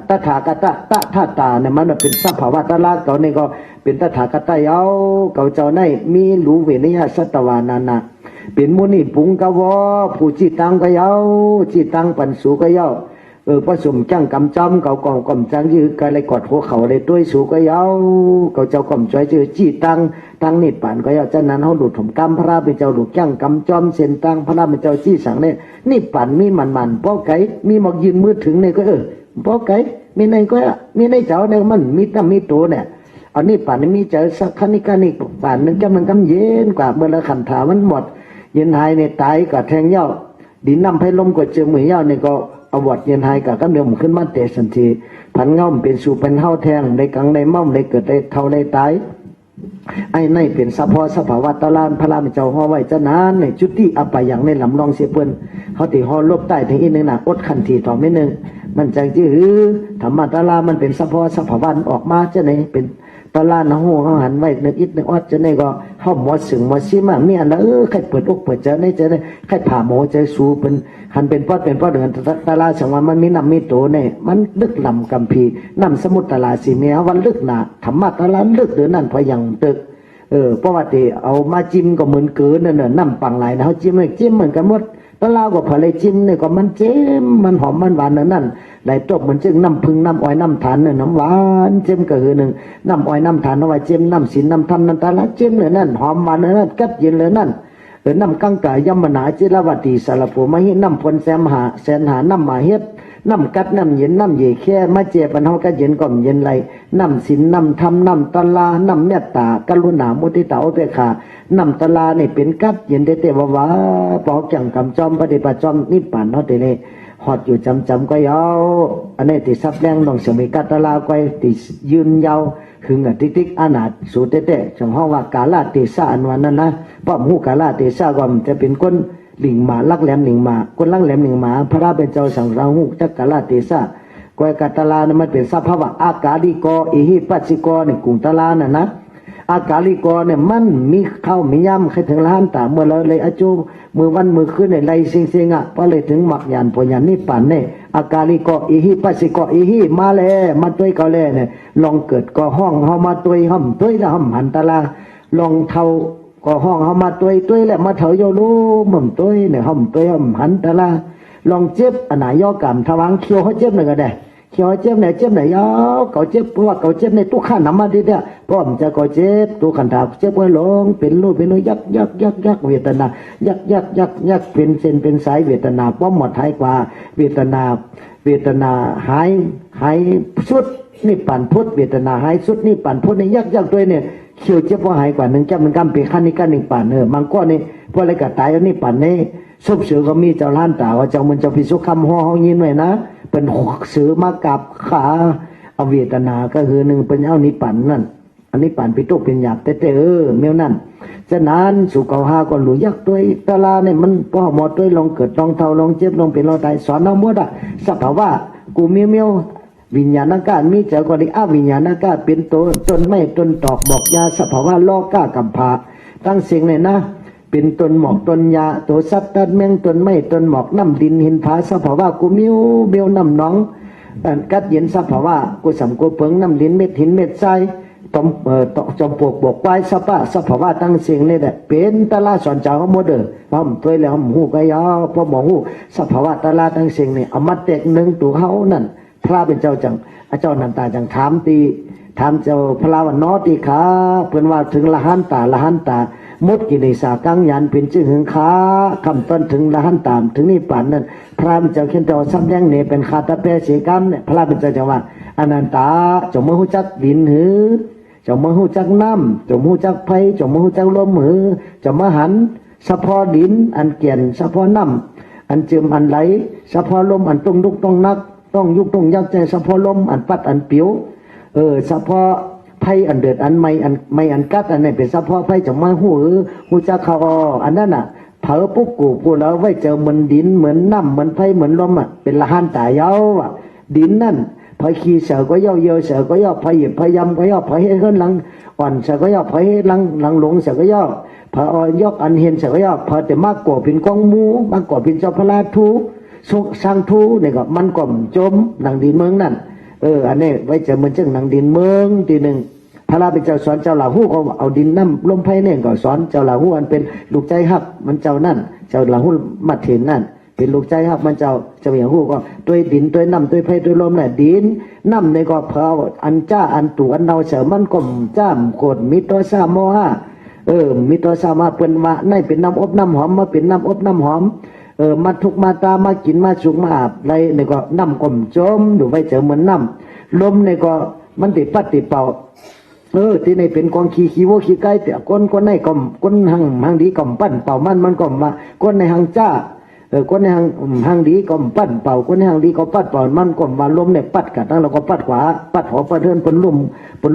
ตถาคตตาเนี่ยมันเป็นสภาวะตถาเก่านี่ก็เป็นตถาคตยาวเก่าเจ้าในมีรู้เวนิยสัตวานานะเป็นมุนีปุงกวอผู้จิตังก็ยาวจิตังปันสูก็ยาวผสมจังกำจำเก่ากล่อมก่อมจังยือกอะไรกอดหัวเขาเลยด้วยสูก็ยาวเก่าเจ้าก่อมจ่อยจือจีตั้งนิดป่านก็ยาวจากนั้นเขาหลุดถมกำพระราเป็นเจ้าหลุดจังกำจอมเส้นตั้งพระราเป็นเจ้าจี้สังเนี่ยนี่ป่านมีมันป้อไก่มีหมอกยืนมือถึงเนี่ยก็ป้อไก่มีในก็มีในเจ้าเนี่ยมันมีตั้งมีตัวเนี่ยเอานี่ป่านนี้มีเจ้าสักขันิกานิป่านนึงมันกำเย็นกว่าเมื่อละขันถามันหมดเย็นหายในตายกับแทงเย้าดินน้ำไผ่ลมก็เจอมือเย้าเนี่ยก็อวดเย็นหายกับกำเดิมขึ้นมาเตะสันทีผันเงาเป็นสู่เป็นเฮาแทงในกังในม่อมในเกิดในเท่าในตายไอ้ในเป็นสะพอสภาวะตะลานพระรามเจ้าห่อไว้จะนานในจุดที่อัปอย่างในลำลองเสียเปิ้นเขาตีห่อลบใต้ถึงอีกนึงน่ะอดขันทีต่อไม่นึงมันจังจื้อธรรมะตะลามันเป็นสะพอสภาวะออกมาจะไหนเป็นตะลานหูเขาหันไว้นึกอิดนึกอดจะไหนก็เข้าหมดสึงหมดซีมาเมียแล้วใครเปิดอกเปิดใจในใจเลยใครผ่าหมอใจสูเป็นหันเป็นพอดเดินตะลาสังวันมันมีน้ำมีโตเนี่ยมันลึกลำกัมพีน้ำสมุทรตะลาสีเมียวันลึกหนาธรรมะตะลาลึกเดินนั่นพอยังตึก เพราะว่าที่เอามาจิ้มก็เหมือนเกินนั่นน่ะน้ำปังไหลนะเขาจิ้มเหมือนกันหมดตะลาวก็พอเลยจิ้มเนี่ยก็มันเจ็มมันหอมมันหวานนั่นไหลจบเหมือนจึงน้ำพึ่งน้ำอ้อยน้ำฐานเนี่ยน้ำหวานเจ็มก็คือหนึ่งน้ำอ้อยน้ำฐานเอาไว้เจ็มน้ำศีลน้ำธรรมน้ำตาละเจ็มเลยนั่นหอมหวานเลยนั่นกัดเย็นเลยนั่นน้ำกังกายยมนาจิรวัติสารภูมาหิน้ำพลแสมหาแสนหาน้ำมาเฮ็ดน้ำกัดน้ำเย็นน้ำเย่แค่มาเจ็บปันเฮาก็เย็นก่อมเย็นไหลน้ำศีลน้ำธรรมน้ำตลาน้ำเมตตากรุณามุทิตาอุเบกขาน้ำตลาเนี่ยเป็นกัดเย็นเตวะปอกจังกำจอมปฏิบัติจอมนิพพานเฮาเตเลยหอดอยู่จำก็ยาวอันนี้ติซับแรงลองเสมิกัตลาก็ติยืนยาวหึงอ่ะติ๊กอนาถสูเตจังห้องว่ากาลเทศะอันวันนั้นนะป้อมหูกาลเทศะก็จะเป็นคนหลิงหมาลักแหลมหลิงหมาคนลักแหลมหลิงหมาพระเป็นเจ้าสังราหูจักกาลเทศะกวยกัตลานะมันเป็นสภาวะอากาลิโกอิหิปัสสิโกในกรุงตลานะอากาลิโกเนี่ยมันมีเข้ามีย่ำใครถึงล้านตาเมื่อเราเลยอาจูมือวันมือขึ้นในไรเสียงอ่ะพอเลยถึงหมักยันพยันนิพพานเนี่ยอากาลิโกอิหิปัสสิโกอิหิมาเลยมาตัวเขาเลยเนี่ยลองเกิดก็ห้องเฮามาตัวห้อมตัวละห้อมหันตลาลองเท่าก็ห้องเฮามาตัวแหละมาเถาโยรู้หม่อมตัวเนี่ยห้อมตัวห้อมหันตลาลองเจ็บอันไหนย่อกรรมทวางเคียวเขาเจ็บหนึ่งก็ได้เขียวเจ็บไหนยาวเขาเจ็บเพราะว่าเขาเจ็บในตู้ข้าน้ำมันดิเนี่ยเพราะมันจะเขาเจ็บตู้ขันถาเจ็บไว้ลงเป็นรูปเป็นยักเวทนายักเป็นเส้นเป็นสายเวทนาป้อมหมดหายกว่าเวทนาหายสุดนี่ปั่นพุทธเวทนาหายสุดนี่ปั่นพุทธในยักตัวเนี่ยเขียวเจ็บว่าหายกว่าหนึ่งจำหนึ่งกำเป็นขั้นนี้กันหนึ่งปั่นบางก้อนนี่พออะไรก็ตายแล้วนี่ปั่นนี่ซุบเสือก็มีเจ้าล้านตาว่าเจ้ามันจะพิสุขคำห่อห้องยินไว้นะเป็นหกสือมากับขาเอาเวทนาก็คือหนึ่งเป็นเอานิปั่นนั่นอันนี้ปั่นปิโตเป็นหยาบเตเมียวนั่นฉะนั้นสุกเอาหาก็หลุยยักตัวตาลาเนี่ยมันก็หมดตัวลองเกิดลองเท่าลองเจ็บลองเป็นลองตายสอนเอาหมดอ่ะสภาวะกูเมียววิญญาณการมีเจ้าก็ได้อวิญญาณการเป็นตัวจนไม่จนตอกบอกยาสภาวะลอกก้ากัมพาตั้งเสียงเลยนะเป็นตนหมอกตนยาตัวสัตว์ตัดแมงตนไม่ตนหมอกน้ำดินหินผาสภาวะกูมิวเบลน้ำน้องกัดเย็นสภาวะกูสัมกูเพิงน้ำดินเม็ดหินเม็ดทรายตอมจอมปลวกบกไว้สภาวะตั้งเสียงเลยแหละเป็นตาลาสอนเจ้าหมดพร้อมตัวแล้วหูก็ยาวพอหมอหูสภาวะตาลาตั้งเสียงเนี่ยเอามาเตกหนึ่งตัวเขานั่นพระเป็นเจ้าจังเจ้านันตาจังถามเจ้าพระวันนอตีขาเพื่อนว่าถึงละหันตามดกิเลสากังยันเป็นชื่อหึงขาคำต้นถึงละหันตามถึงนี่ป่านนั้นพระเป็นเจ้าเขียนเจ้าซ้ำแดงเนี่ยเป็นคาตาเปเสกันเนี่ยพระเป็นเจ้าจังว่าอนันตาจงมือหูจักดินหือจงมือหูจักน้ำจงมือหูจักไฟจงมือหูจักลมหือจงมือหันสะพอดินอันเกียนสะพอน้ำอันจืมอันไหลสะพอลมอันต้องลุกต้องนักต้องยุกต้องยักใจสะพอลมอันปัดอันเปียวสะพอไพ่อันเดือดอันไม่อันกัดอันไหนเป็นสะพอไพ่จะมาหูจักเขาอันนั้นอ่ะเผาปุ๊บกูแล้วไว้เจอเหมือนดินเหมือนน้ำเหมือนไพ่เหมือนลมอ่ะเป็นละหันตายาวอ่ะดินนั่นพอขี่เสือก็ย่อเยอะเสือก็ย่อพอหยิบพยำก็ย่อพอให้ขึ้นหลังอ่อนเสือก็ย่อพอให้หลังหลงเสือก็ย่อพออ่อนยกอันเห็นเสือก็ย่อพอแต่มากกว่าเป็นกองมูมากกว่าเป็นเจ้าพระราทูสร้างทูเนี่ยก็มันก่อมจมหนังดินเมืองนั่นอันนี้ไว้เจอเหมือนเจ้าหนังดินเมืองทีหนึ่งพระราเป็นเจ้าสอนเจ้าหลาหู้เอาดินน้ำลมไผ่เนี่ยก็สอนเจ้าหลาหู้อันเป็นลูกใจฮักมันเจ้านั่นเจ้าหลาหู้มัดเห็นนั่นเป็นลูกใจฮักมันเจ้าอย่างหู้ก็ตัวดินตัวน้ำตัวไผ่ตัวลมน่ะดินน้ำในก็เพาอันจ้าอันตู่อันเนาเสือมันก็จ้ามโกดมิตรสามโมหะมิตรสามาเป็นว่าในเป็นน้ำอบน้ำหอมมาเป็นน้ำอบน้ำหอมมาทุกมาตามากินมาสุกมาอาบอะไรเนี่ยก็น้ำกลมจมดูไว้เจอเหมือนน้ำลมเนี่ยก็มันติดปัดติดเป่าที่ในเป็นกองขี้วัวขี้ไก่แต่ก้นในก็ก้นหางดีก็ปั้นเป่ามันก็มาก้นในหางจ้าก้นในหางดีก็ปั้นเป่าก้นในหางดีก็ปัดเป่ามันก็มาลมเนี่ยปัดกันทั้งเราก็ปัดขวาปัดหัวปัดเทินปนลุ่มมด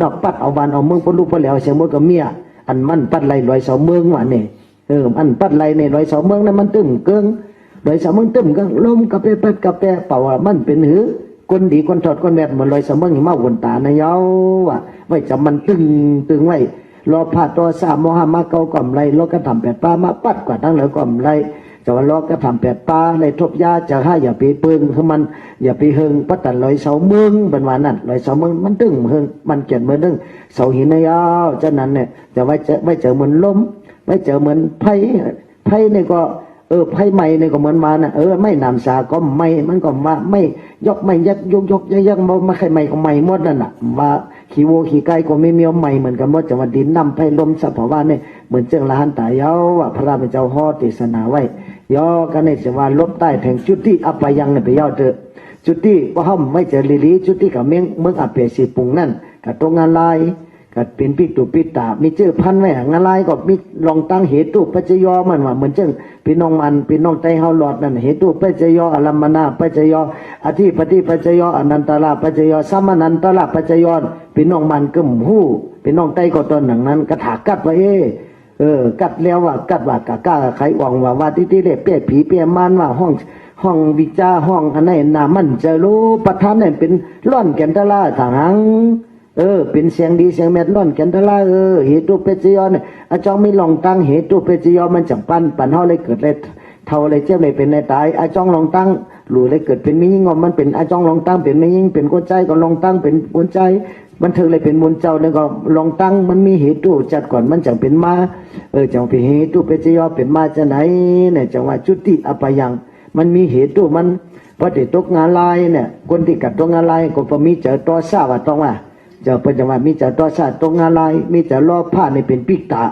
ดอกปัดเอาบานเอาเมืองปนลุ่มปนแล้วเสียมดกับเมียอันมันปัดไหลลอยเสาเมืองว่ะเนี่ยอันปัดไหลในลอยเสาเมืองนั้นมันตึมเกิงลอยเสาเมืองตึมเกิงลมกระเปปัดกระเปเป่ามันเป็นหือคนดีคนถอดคนแบบเหมือนลอยเสาเมืองหิมะวนตาในเย้าว่ะไว้จะมันตึงไว้รอผ่าตัวสามโมหะมาเกาก่อมไรรถกระทำแปดปลามาปัดกว่าทั้งเหลือก่อมไร จะว่าล้อก็ทำแปดปลาในทบยาจะให้อย่าไปปึงคือมันอย่าไปเฮงปัตตันลอยเสาเมืองเป็นวันนั้นลอยเสาเมืองมันตึงเฮงมันเกียนเหมือนตึงเสาหินยาวฉะนั้นเนี่ยจะไว้เจอเหมือนลมไว้เจอเหมือนไผ่เนี่ยก็ไผ่ใหม่เนี่ยก็เหมือนมานะไม่นำสาก็ไม่มันก็มาไม่ยกไม่ยักยกยักมาใครใหม่ก็ใหม่หมดนั่นน่ะว่าขี้วัวขี้ไก่ก็ไม่มีใหม่เหมือนกันหมดจะว่าดินน้ำไผ่ลมสภาวะเนี่ยเหมือนเจ้าละหันตายาวว่าพระราชเจ้าห่อติสนาไว้ย่อกันในจะว่าลบใต้แผงจุดที่อัปยังเนี่ยไปย่อเถอะจุดที่ว่าห้ามไม่เจอลิลีจุดที่กับเมืองอัปเปสีปุงนั่นกับตรงงานลายก็เป็นปิตุปิตามีเจอพันไว้งานลายก็มีลองตั้งเหตุปัจจยอมันว่าเหมือนเช่นพี่น้องมันพี่น้องไตเฮาหลอดนั่นเหตุปัจจยออลัมมนาปัจจยออธิปฏิปัจจยออนันตระปัจจยอสัมมนันตระปัจจยอพี่น้องมันกึมหู้พี่น้องไตก็ตอนหนังนั้นกระถากัดไว้กัดแล้วว่ากัดว่ากะก้าไขว่องว่าที่เล็บเปี้ยผีเปี้ยมันว่าห้องวิจาห้องอันไหนนามันจะรู้ประธานเนี่ยเป็นร่อนแกนตะลาทางเป็นเสียงดีเสียงแมดล่อนแกนตะลาเหตุเปจยอนเนี่ยอาจองมีลองตั้งเหตุเปจยอนมันจังปันเฮาเลยเกิดเลยเท่าเลยเจ็บเลยเป็นเลยตายอาจองลองตั้งหลู่เลยเกิดเป็นไม่ยิ่งมันเป็นอาจองลองตั้งเป็นไม่ยิ่งเป็นก้นใจก็ลองตั้งเป็นก้นใจมันเธอเลยเป็นมนเจ้าแล้วก็ลองตั้งมันมีเหตุจัดก่อนมันจังเป็นมาจังเป็นเหตุเปจยอนเป็นมาจะไหนเนี่ยจังว่าจุติอปยังมันมีเหตุมันพอติดตกงานลายเนี่ยคนที่กัดตกงานลายก็พอมีเจอตัวทราบว่าต้องว่าเจ้าเพิ่นจังว่ามีเจ้าตัวชาติตรงอะไรมีเจ้าล้อผ้าในเป็นปิกตา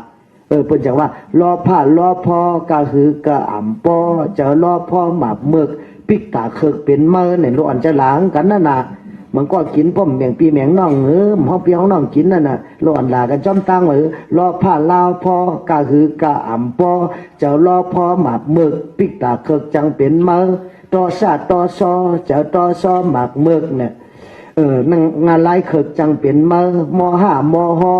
เพิ่นจังว่าล้อผ้าล้อพอกะหือกะอ่ำปอเจ้าล้อพ่อหมาบเมือกปิกตาเคิกเป็นเมื่อเนี่ยล้วนจะหลังกันนั่นน่ะมันก็กินป้อมแมงปีแมงน้องห้องพี่ห้องน้องกินนั่นน่ะล้วนหลากันจ้อมตั้งล้อผ้าลาวพอกะหือกะอ่ำปอเจ้าล้อพ่อหมาบเมือกปิกตาเคิกจังเป็นเมื่อต่อชาติต่อซอเจ้าต่อซอหมากเมือกเนี่ยนั่งงานไล่เคิกจังเป็นมห้ามหอ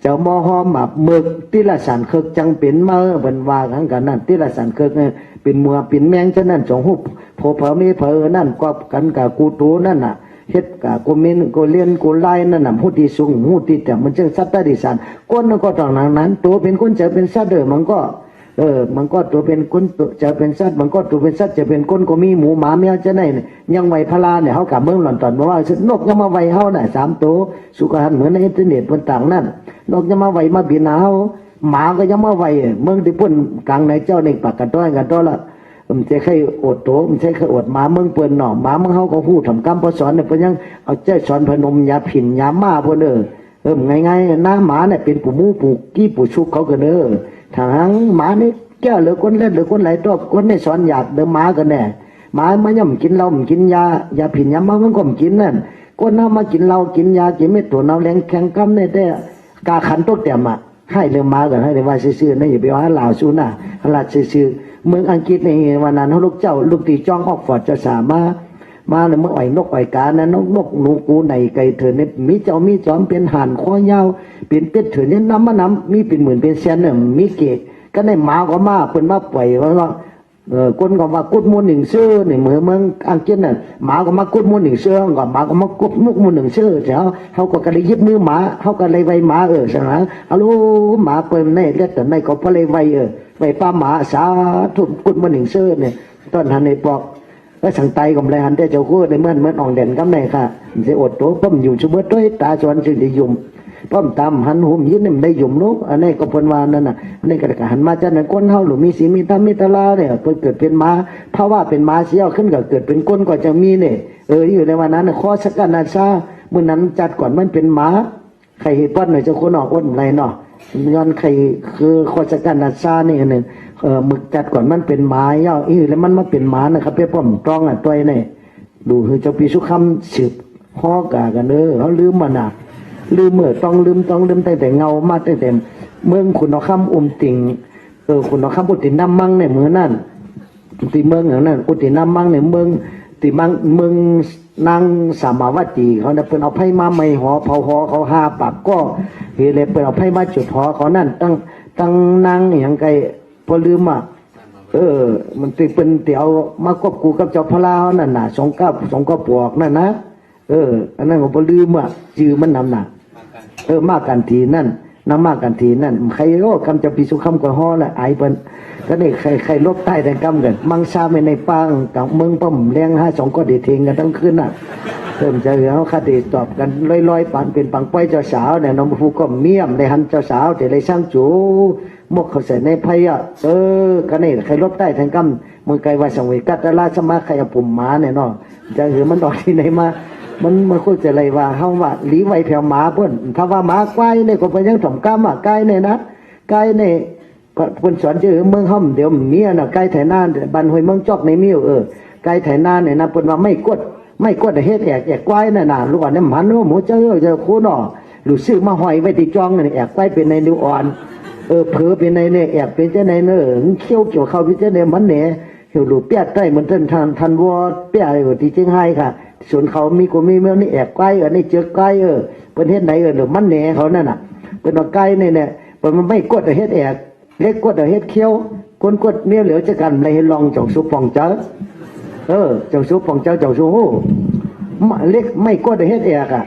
เจ้ามหอหมับมึกที่ละสันเคิกจังเป็นบรรวาขังกันนั่นที่ละสันเคิกเนี่ยเป็นมัวเป็นแมงฉะนั้นจงหุบโผเผอมีเผอนั่นก็กันกับกูตูนั่นน่ะเฮ็ดกับกูมินกูเลียนกูไล่นั่นน่ะหูที่สูงหูที่แต่มันจึงสัตว์ดิสันก้นก็ต้องนั้นตัวเป็นคนจะเป็นสัตว์มันก็มันก็ตัวเป็นคนจะเป็นสัตว์มันก็ตัวเป็นสัตว์จะเป็นคนก็มีหมูหมาแมวจะไหนยังไหวพลาเนี่ยเขากับเมืองหล่อนตอนบอกว่านกยังมาไหวเขาน่ะ3 ตัวสุขหันเหมือนในอินเทอร์เน็ตบนต่างนั่นนกยังมาไหวมาบินเอาหมาก็ยังมาไหวเมืองที่พุ่นกลางในเจ้าในปากกันต้อยกันต้อละมันจะใครอดโตมันใช่ใครอดหมาเมืองเปิ่นหน่อหมาเมืองเขาก็พูดทำกรรมพอสอนเนี่ยเพิ่นยังเอาเจ้าสอนพนมยาผินยาม่าพวกง่ายๆหน้าหมาเนี่ยเป็นปู่มูปู่กี้ปู่ชุกเขาก็ทางหมานี่แก้วหรือคนเล่นหรือคนไหลตัวคนไม่สอนอยากเดิมหมากันแน่หมามันย่ำกินเหล้ากินยาผินยามามันก็กินนั่นคนน้ามากินเหล้ากินยากินไม่ตัวน้าแรงแข็งกำเนี่ยได้กาขันตัวเต็มให้เดิมหมากันให้เดิมว่าซื่อๆนี่อย่าไปว่าเหล่าสู้นะหลัดซื่อๆเมืองอังกฤษในวันนั้นเขาลูกเจ้าลูกตีจ้องออกฟอร์ดจะสามารถมาเนี่ยมันอ่อยนกอ่อยกานะนกหนูกูในไก่เถื่อนเนี่ยมีเจ้ามีจอมเป็นห่านคอยาวเป็นเป็ดเถื่อนเนี่ยน้ำมีเป็นหมื่นเป็นแสนเนี่ยมีเกศก็ในหมาก็มาเป็นมาปล่อยว่าคนก็ว่ากุดมูล1 ชื่อเนี่ยเมืองอังกฤษน่ะหมาก็มากุดมูล1 ชื่อก็หมาก็มากุดมุกมูล1 ชื่อเจ้าเขาก็เลยยึดมือหมาเขาก็เลยไว้หมาใช่ไหมเอาลูหมาเปิ่นในเลือดแต่ในก็พอเลยไว้ไว้ป้าหมาสาธุกุดมูล1 ชื่อเนี่ยตอนหันในปอกแล้วสังไตก็เลยหันแต่เจ้าคู่ในเมื่ออ่องเด่นก็ไม่ค่ะจะอดตัวป้อมอยู่ชั่วโมงด้วยตาชวนจึงได้ยุ่มป้อมตามหันหุ่มยิ้มนี่มันได้ยุ่มลูกอันนี้ก็พนวานั่นน่ะอันนี้ก็หันมาจากนั้นก้นเฮาหรือมีสีมีตามีตาลาเนี่ยเกิดเป็นม้าเพราะว่าเป็นม้าเสี้ยวขึ้นก็เกิดเป็นก้นก็จะมีเนี่ยอยู่ในวันนั้นข้อสักการนาชาเมื่อนั้นจัดก่อนมันเป็นม้าใครเหตุป้อนหน่อยจะคนออกอ้นอะไรเนาะย้อนใครคือข้อสักการนาชานี่หนึ่งมึกจัดก่อนมันเป็นม้าเย่าแล้วมันมาเป็นม้านะครับเพื่อป้อมตรองตัวนี่ดูคือเจ้าปีสุคำสืบข้อกากันเขาลืมมันอ่ะลืมต้องลืมตั้งแต่เงามาตั้งแต่เมืองขุนนคำติ่งขุนนคำอุติน้ำมั่งในเมืองนั่นตีเมืองอย่างนั้นอุติน้ำมั่งในเมืองตีมังเมืองนางสามาวตีเขาเนี่ยเป็นเอาไพ่มาไม่หอเผาหอเขา5 ปากก็เฮเลยเป็นเอาไพ่มาจุดหอเขานั่นตั้งนางอย่างไกลพอลืมมันตีเป็นเตี๋ยวมาควบคู่กับเจ้าพระลาวนั่นน่ะสองกปวกนั่นนะอันนั้นผมพอลืมจือมันนำน่ะมากกันทีนั่น น้ำมากกันทีนั่นใครโอ้กำจะปีสุคำก็ห่อละไอเปิ้นก็นี่ใครลบใต้แต่กำกันมังซาไม่ในปังกับเมืองป้อมเลี้ยง52ก็ดีทิ้งกันทั้งคืนน่ะเริ่มจะเหลือคดีตอบกันลอยๆปันเป็นปังป้อยเจ้าสาวเนี่ยน้องผู้ก็เมี่ยมในหันเจ้าสาวแต่เลยสร้างจูมกเขาใส่ในไพ่อ่ะก็นี่ใครลบใต้แต่กำมือไกลว่าสังเวกัตลาสมาใครเอาปุ่มหมาเนี่ยเนาะจะเหลือมันดอกที่ไหนมามันคุยจะอะไรว่าเฮาว่าหลีไว้แผ่วหมาเพิ่นถ้าว่าหมาไกลเนี่ยก็ไปยังถ่อมกำอ่ะไกลเนี่ยนะไกลเนี่ยเพิ่นสอนชื่อเมืองห่มเดี๋ยวมีน่ะไกลไถนาบ้านห้วยเมืองจอกในมิวไกลไถนาเนี่ยนะเพิ่นว่าไม่กดเฮ็ดแอกไกวน่ะน่ะลูกอ่อนเนี่ยมันโอ้หมูเจ้าจะคู้เนาะลูกซื้อมาห้อยไว้ที่จองนี่แอกไกวเป็นในนิ้วอ่อนเผลอเป็นในเนี่ยแอกเป็นจังได๋เน้อเขี้ยวเกี่ยวเข้าเป็นจังได๋มันแหนเหี่ยวลูกเปียใต้มันทันวัวเปียอยู่ที่เชียงรายค่ะส่วนเขามีกูมีเมืองนี่แอกไกวนี่เจอไกวเพิ่นเฮ็ดไหนหรือมันแหนเขานั่นน่ะเพิ่นว่าไกเนี่ยเพิ่นไม่กดเฮ็ดแอกเล็กกดเฮ็ดเขี้ยวคนกดเมียเหลือจะกันเลยลองจอกสุปองเจ้าเจ้าสุปองเจ้าเจ้าสุโหเล็กไม่กดเฮ็ดแอกอ่ะ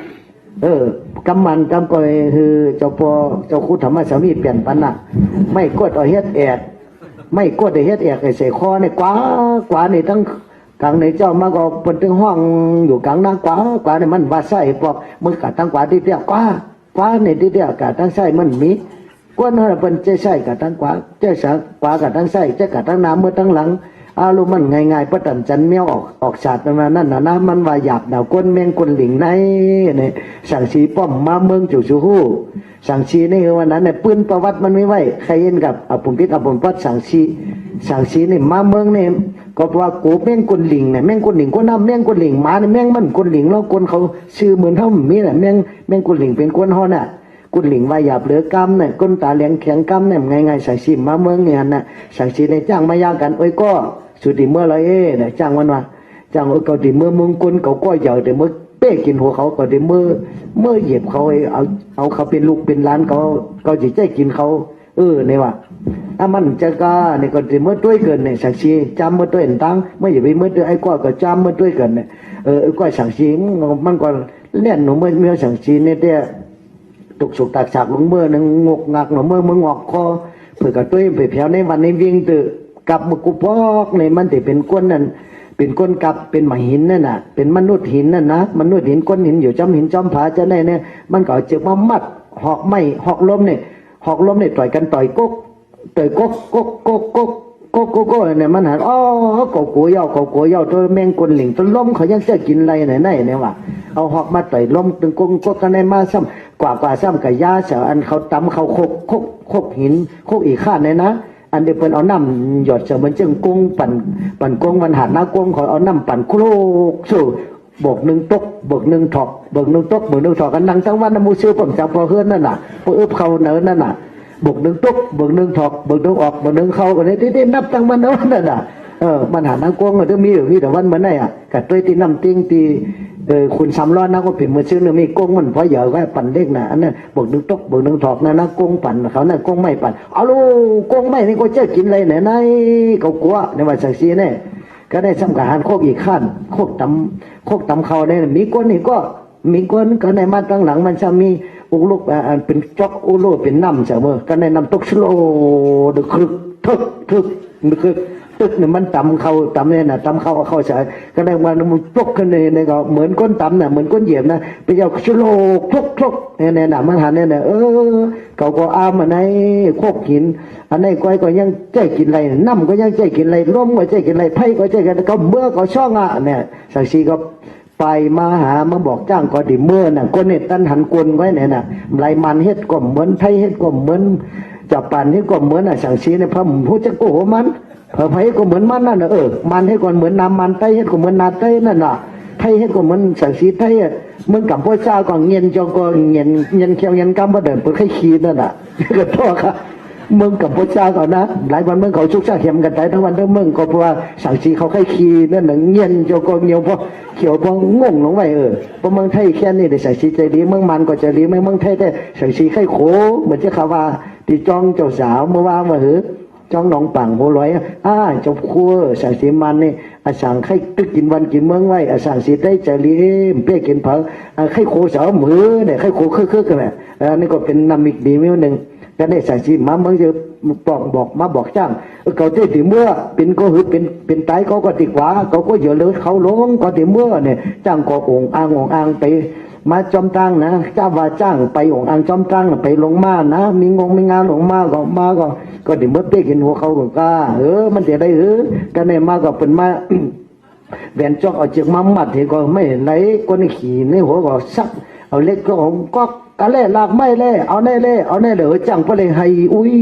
กำมันกำก่อยคือเจ้าพ่อเจ้าคุณธรรมสามีเปลี่ยนปันน่ะไม่กดเฮ็ดแอกไม่กดเฮ็ดแอกไอ้ใส่คอเนี่ยกว่านี่ทั้งกลางในเจ้ามาก็เปิ้นถึงห้องอยู่กลางนากว่าเนี่ยมันว่าใส่พวกมึงกะตั้งกว่าที่เตี้ยกว่าเนี่ยที่เตี้ยกะตั้งใส่มันมีกวนเฮาเปิ้นจะใส่กะตั้งกว่าจะสักกว่ากะตั้งใส่จะกะตั้งน้ำเมื่อตั้งหลังอารมณ์มันง่ายๆปะตันจันเมียวออกศาสตร์มานั่นน่ะนะมันว่าหยาบดาวก้นแมงก้นหลิงในเนี่ยสั่งสีป้อมมาเมืองจู่ชูฮู้สั่งสีนี่วันนั้นเนี่ยปืนประวัติมันไม่ไหวใครเห็นกับอปุ่มพิษอปุ่มปัดสั่งสีนี่มาเมืองเนี่ยก็ว่ากูแมงก้นหลิงเนี่ยแมงก้นหลิงก็น้ำแมงก้นหลิงมาเนี่ยแมงมันก้นหลิงแล้วก้นเขาชื่อเหมือนเท่ามีแหละแมงก้นหลิงเป็นก้นห่อน่ะกุนหลิงว่าหยาบเหลือกำเนี่ยก้นตาเลี้ยงแข็งกำเนี่ยง่ายๆสั่งสีมาเมืองเนี่ยน่ะสั่งสีในจ้างมายากันโอ้ยก็สุดที่เมื่อไรเนี่ยจ้างมันว่าจ้างเขาที่เมื่อมึงกุนเขาก็ใหญ่แต่เมื่อเป้กินหัวเขาก็ที่เมื่อเหยียบเขาเอาเขาเป็นลูกเป็นล้านเขาจะใจกินเขาเนี่ยว่าถ้ามันจะก็เนี่ยก็ที่เมื่อด้วยเกินเนี่ยสังชีจำเมื่อด้วยตั้งเมื่ออย่าไปเมื่อด้วยไอ้ก้อยก็จำเมื่อด้วยเกินเนี่ยไอ้ก้อยสังชีมันก็เล่นหนูเมื่อสังชีเนี่ยเดียตกสุกตักฉากลงเมื่อนึงงกงักหนูเมื่อมึงงอกคอเผื่อกับด้วยไปแผ่วในวันในวิ่งตื่กับมือกุปอกในมันที่เป็นก้นนั่นเป็นก้นกับเป็นหมาหินนั่นน่ะเป็นมนุษย์หินนั่นนะมนุษย์หินก้นหินอยู่จำหินจำผาจะได้เนี่ยมันก็เจ็บมามัดหอกไม้หอกล้มเนี่ยต่อยกันต่อยก๊กเนี่ยมันหันก็กูเย่าตัวแมงก้นหลิงตัวล้มเขายังจะกินอะไรไหนเนี่ยว่ะเอาหอกมาต่อยล้มตึงก๊กกันในมาซ้ำกว่าซ้ำกับยาเสียอันเขาตำเขาโคกหินโคกอีกข้าเนี่ยนะอันเดียวเพิ่นเอาน้ำหยดเสมือนจึงกุ้งปั่นกุ้งมันหัดน้ากุ้งเขาเอาน้ำปั่นโครกสู่บกหนึ่งตกบกหนึ่งถอกบกหนึ่งตกบกหนึ่งถอกกันนั่งทั้งวันน้ำมูซื้อผมจับพอเฮือนนั่นน่ะพอเขาเนินนั่นน่ะบกหนึ่งตกบกหนึ่งถอกบกหนึ่งออกบกหนึ่งเข้ากันนี่ที่นับทั้งวันนั่นน่ะมันหัดน้ากุ้งมันมีแต่วันเหมือนไหนอ่ะกับตัวที่น้ำติ้งตีคุณซ้ำร้อนนะก็เป็นมือซื้อเนี่ยมีกุ้งมันพอเหยอะไว้ปั่นเล็กนะอันนั้นบกหนึ่งตกบกหนึ่งถอกนะกุ้งปั่นเขานั่นกุ้งไม่ปั่นเอาลูกกุ้งไม่นี่ก็จะกินอะไรไหนเขากลัวในวันสักซีเนี่ยก็ได้สำคัญโคกอีกขั้นโคกตำเขาเนี่ยมีก้นนี่ก็มีก้นก็ในมาตั้งหลังมันจะมีอุกลูกเป็นจอกอุลูเป็นน้ำเสมอก็ในน้ำตกสโลดึกทึกตึกเนี่ยมันตำเนี่ยนะตำเข้าใส่ก็ได้ว่ามันตกขึ้นเนี่ยก็เหมือนก้นตำน่ะเหมือนก้นเหยียบนะไปเอาชโลคลกเนี่ยนะมันหันเนี่ยเขาก็อ้ามาในโคกหินอันนี้ก้อยก็ยังใจกินอะไรน้ำก็ยังใจกินอะไรร่มก็ใจกินอะไรไผ่ก็ใจกินก็เมื่อก็ช่องเนี่ยสักทีก็ไปมาหามาบอกจ้างก็ดิเมื่อน่ะก้นเนี่ยตั้นหันกวนไว้เนี่ยน่ะไรมันเฮ็ดก็เหมือนไผ่เฮ็ดก็เหมือนจับปั่นเฮ็ดก็เหมือนสักทีเนี่ยพระผู้จะโกหมันไผ่ก็เหมือนมันนั่นน่ะมันให้ก่อนเหมือนน้ำมันไผ่ให้ก็เหมือนนาไผ่นั่นน่ะไผ่ให้ก็เหมือนสังสีไผ่เมืองกับพ่อเจ้าก็เงียนจงก็เงียนเขียวเงียนกำมาเดินเปิดไข่ขี้นั่นน่ะก็โทษครับเมืองกับพ่อเจ้าก่อนนะหลายวันเมืองเขาชุกชาเข็มกันไปทั้งวันทั้งเมืองก็เพราะว่าสังสีเขาไข่ขี้นั่นน่ะเงียนจงก็เงียวพอเขียวพองงลงไปเพราะเมืองไทยแค่นี้ได้สังสีใจดีเมืองมันก็จะดีเมืองไทยแต่สังสีไข่โขเหมือนจะข่าวว่าที่จองเจ้าสาวเมื่อวานมา จ้องหนองปังโหลอยจบครัวสั่งสีมันนี่สั่งให้ตึกกินวันกินเมืองไว้สั่งสีได้จะเลี้ยมเปี้ยกินเผาให้โคเสามือเนี่ยให้โคคึกกันแหละนี่ก็เป็นนามิกดีมิ้วหนึ่งก็ได้สั่งสีมาเมืองจะบอกมาบอกจ้างเขาเที่เมื่อเป็นก็หือเป็นไตเขาก็ติดขวาเขาก็เยอะเลยเขาลงก็ติเมื่อเนี่ยจ้างก็องอ่างไปมาจอมตั้งนะเจ้าว่าจ้างไปองอ่างจอมตั้งไปลงมานะมีงานลงมาก็ติเมื่อเป๊กเห็นหัวเขาก็กล้ามันจะได้ก็ในมาก็เป็นมาแหวนจอกเอาเจือกมามัดที่ก็ไม่ไหลก็ในขี่ในหัวก็ซักเอาเล็กก็ของก็กะเล่ลากไม่เล่เอาแน่เด้อจ้างไปเลยให้อุ้ย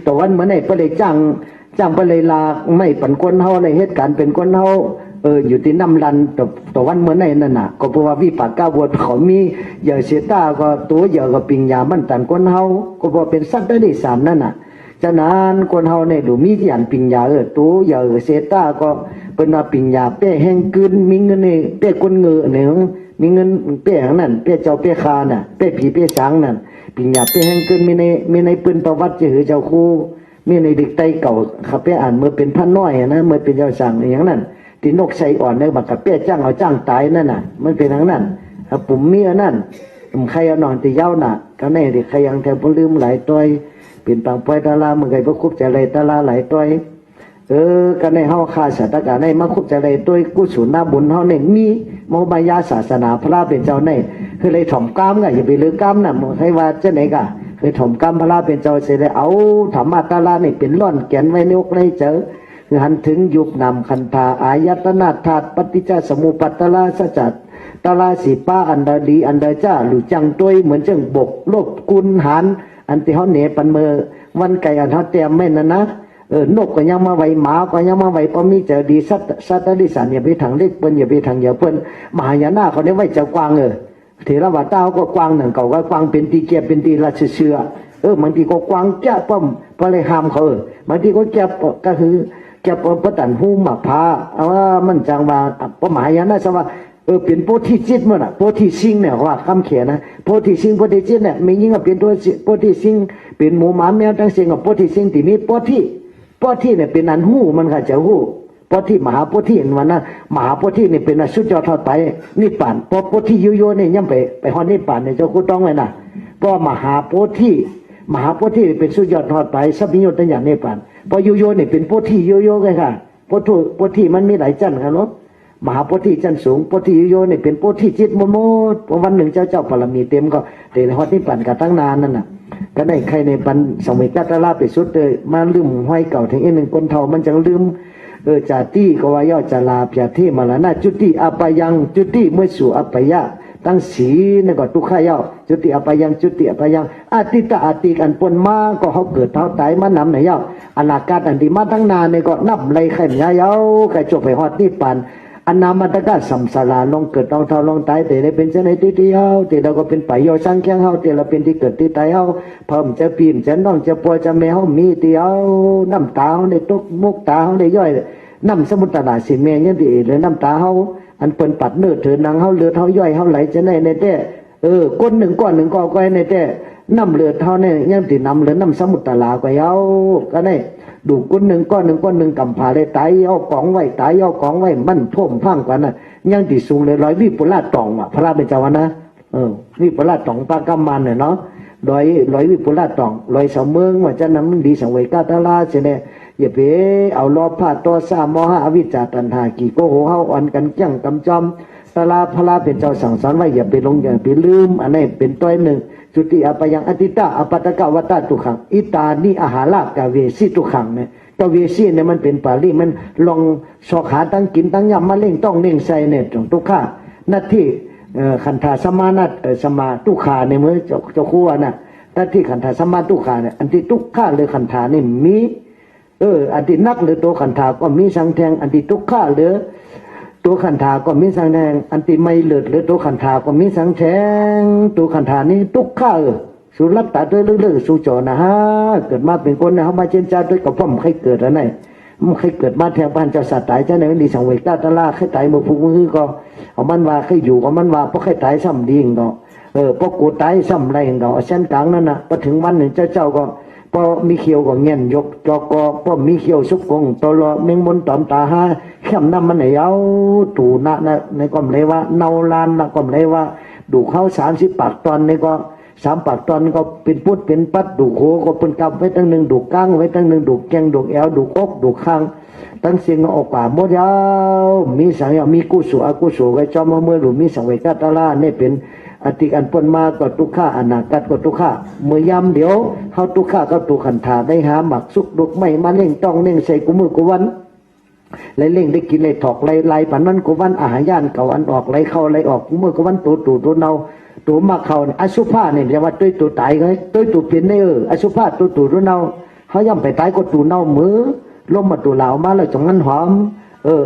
แต่วันเมื่อไหร่ไปเลยจ้างไปเลยลากไม่ปั่นคนเฮาในเหตุการณ์เป็นคนเฮาอยู่ที่น้ำลันแต่วันเมื่อไหร่นั่นน่ะก็เพราะว่าวิปากกาบวชเขามีอย่าเสียตาก็ตัวอย่าก็ปิงยามันตันคนเฮาก็เพราะเป็นสัตว์ได้สามนั่นน่ะฉะนั้นคนเฮาเนี่ยดูมีอย่างปิงยาตัวอย่าเสียตาก็เป็นว่าปิงยาเป้แห้งกึนมีเงินเนี่ยเป้คนเงือเนี่ยมีเงินเป้นั่นเป้เจ้าเป้คาน่ะเป้ผีเป้ช้างนั่นปิงยาเป้แห้งกึนมีในปืนประวัติจือเจ้าคู่มีในเด็กไตเก่าขับเป้อ่านเมื่อเป็นพันน้อยนะเมื่อเป็นเจ้าสั่งอย่างนั้นที่นกใส่อ่อนในบักกับเป้จ้างเอาจ้างตายนั่นน่ะมันเป็นอย่างนั้นปุ่มมีอันนั้นปุ่มใครเอานอนตีเย้าน่ะก็แน่ดิใครยังแทบลืมหลายตัวเป็นปังปอยตาลาเมื่อไงพระคุบใจเลยตาลาหลายตัวก็ในเฮาคาสัตกะในมาคุบใจเลยตัวกุศลหน้าบุญเฮาเนี่ยมีโมบายาศาสนาพระเป็นเจ้าในคือเลยถ่อมกามไงอย่าไปลือกามน่ะให้ว่าเจ้าไหนกะคือถ่อมกามพระเป็นเจ้าเสร็จแล้วเอาธรรมะตาลาเนี่ยเป็นร่อนแกนไว้ในอกในเจอหันถึงยุบนำคันธาอายตนาธาตุปฏิจจสมุปตลาสัจจตลาสีป้าอันดาดีอันดาจ้าหรือจังตัวเหมือนเชิงบกโลบกุลหันอันที่เขาเหนือปันเมื่อวันไก่อันเขาเตรียมไม่นั่นนะนกก็ยังมาไหวหมาก็ยังมาไหวพอมีเจอดีสัตดิสันอย่าไปทางเล็กเปิ้นอย่าไปทางอย่าเปิ้นมหายานาเขาเนี่ยไว้เจ้ากวางเถรวาเต้าก็กวางหนึ่งเก่าก็กวางเป็นตีเกียบเป็นตีราชเชื่อบางทีก็กวางแก่ป้อมพอเลยห้ามเขาบางทีก็แก่ก็คือแก่ป้อมประตันหูหมักพาเอาว่ามันจังว่าป้อมหายานาสว่าเป็นโพธิจิตมั้งนะโพธิสิงเนี่ยว่าคำเขียนนะโพธิสิงโพธิจิตเนี่ยไม่ยิ่งกับเป็นตัวโพธิสิงเป็นหมูหมาแมวทั้งสิ่งกับโพธิสิงที่มีโพธิเนี่ยเป็นอันหูมันก็จะหูโพธิมหาโพธิวันนั้นมหาโพธิเนี่ยเป็นสุดยอดทอดไปนิพพานพอโพธิโยเนี่ยย่ำไปฮอดนิพพานเนี่ยเจ้าคุณต้องไว้นะเพราะมหาโพธิเป็นสุดยอดทอดไปสัพพิโยตัญญานิพพานพอโยเนี่ยเป็นโพธิโยไงค่ะโพธิมันมีหลายชั้นครับเนาะมหาโพธิชั้นสูงโพธิโยเนี่ยเป็นโพธิจิตโมวันหนึ่งเจ้าปรมีเต็มก็เดี๋ยวฮอดนิพพานกันตั้งนานนั่นน่ะก็ได้ใครในปันสมัยกัตลาไปสุดเลยมาลืมห้อยเก่าถึงอีกหนึ่งคนเท่ามันจะลืมจาติก็ว่าย่อจาลาเพียที่มาละนาจุติอปยังจุติเมื่อสู่อปยะตั้งสีนั่นก็ทุกข์ย่อจุติอปยังอาติตะอาติกันปนมาก็เขาเกิดเท่าตายมานำไหนย่ออนาคตอันดีมาตั้งนานเนี่ยก็นับไรไข่ยาเย้าไก่จบไปฮอดนิพพานอันนามาตะกะสัมสาราลงเกิดเท่าลงตายแต่ได้เป็นเจ้าในที่เฮาแต่เราก็เป็นไปโยสังแข้งเฮาแต่เราเป็นที่เกิดที่ตายเฮาเพิ่มจะปีนจะน้องจะปวยจะแมวมีที่เฮาน้ำตาเฮาในตกมุกตาเฮาในย่อยน้ำสมุทรนาสิเมยังดีเลยน้ำตาเฮาอันเปิ้นปัดเนื้อเถือนังเฮาเลือดเฮาย่อยเฮาไหลจะในแต่ก้นหนึ่งก็ในแต่น้ำเลือดเฮาเนี่ยยังติน้ำเลือดน้ำสมุทรลาก็เฮาก็ได้ดูก้นหนึ่งกำพาเลยตายเอาของไว้มันท่วมพังกว่าน่ะยังติสูงเลย100วิปุราตองพระเป็นเจ้านะวิปุราตองปากำมันเนี่ยเนาะ100วิปุราตอง100เสาเมืองว่าจะนั้นมันดีสังเวยกาตลาเสเนี่ยอย่าไปเอาล้อผ้าตัวสามโมหะอวิชชาตัณหากี่โกโหเฮาอ่อนกันจังกำจอมตลาพระเป็นเจ้าสั่งสอนไว้อย่าไปลงอย่าไปลืมอันนี้เป็นตัวหนึ่งจุติอปยังอติตาอปัตตกวัตตทุขังอิตานิอาหารกะเวสิทุขังเนี่ยตัวเวสีเนี่ยมันเป็นปาลีมันลองสอกหาตั้งกินตั้งยำมาเล่งต้องเล่งใส่เนี่ยตรงทุกข้านัดที่ขันธาสมานัตสมาทุขาในเมื่อเจ้าคู่น่ะนัดที่ขันธาสมาทุขาเนี่ยอันที่ทุกข้าเลยขันธานี่มีอันที่นักหรือตัวขันธาก็มีสังแทงอันที่ทุกข้าหรือตัวขันธาก็มีสังแทงอันที่ไม่เลือดหรือตัวขันธาก็มีสังแทงตัวขันธานี่ทุกข้าสุรัตตาด้วยเรื่องสุจนะฮะเกิดมาเป็นคนนะเขามาเจนจ้าด้วยกับพ่อมันใครเกิดอะไรมันใครเกิดมาแทงบ้านเจ้าสัตว์ตายเจ้าไหนมันดีสังเวชตาตะลาใครตายมาพูมือก็เอามันว่าใครอยู่ก็มันว่าเพราะใครตายซ้ำดีก็เพราะกูตายซ้ำไรก็เส้นกลางนั่นน่ะพอถึงวันหนึ่งเจ้าก็ พอมีเขียวก็เงี้ยนยกจอกอพอมีเขียวสุกกงตลอเมงมนตอมตาหาเข้มน้ำมันไหนเอาตูนะในก็เลยว่าเนาลานนะก็เลยว่าดูเข้า30 ปากตอนนี่ก็3 ปากตอนก็เป็นพุทธเป็นปัดดูโคก็เป็นกับไว้ตั้งหนึ่งดูก้างไว้ตั้งหนึ่งดูแกงดูแอวดูอกดูข้างตั้งเสียงออกป่าหมดยาวมีสังยามีกุศลอกุศลไว้จอมเมื่อหรือมีสังเวกัตลาเนี่ยเป็นอติกันปนมาก็ทุกข้าอนาคตก็ทุกข้าเมื่อยำเดี๋ยวเขาทุกข้าก็ตุขันถาได้หาหมักสุกดุกไม่มาเล่งต้องเล่งใส่กุมือกุวันไล่เล่งได้กินไล่ถอกไล่ปันนั้นกุวันอาหารย่านเก่าอันออกไล่เข้าไล่ออกกุมือกุวันตัวเนาตัวมาเขาอสุภาเนี่ยเรียกว่าตัวตายไงตัวเปลี่ยนเนี่ยอสุภาตัวเนาเขาย่ำไปตายก็ตัวเนามือลมมาตัวเหลามาแล้วจังงั้นหอม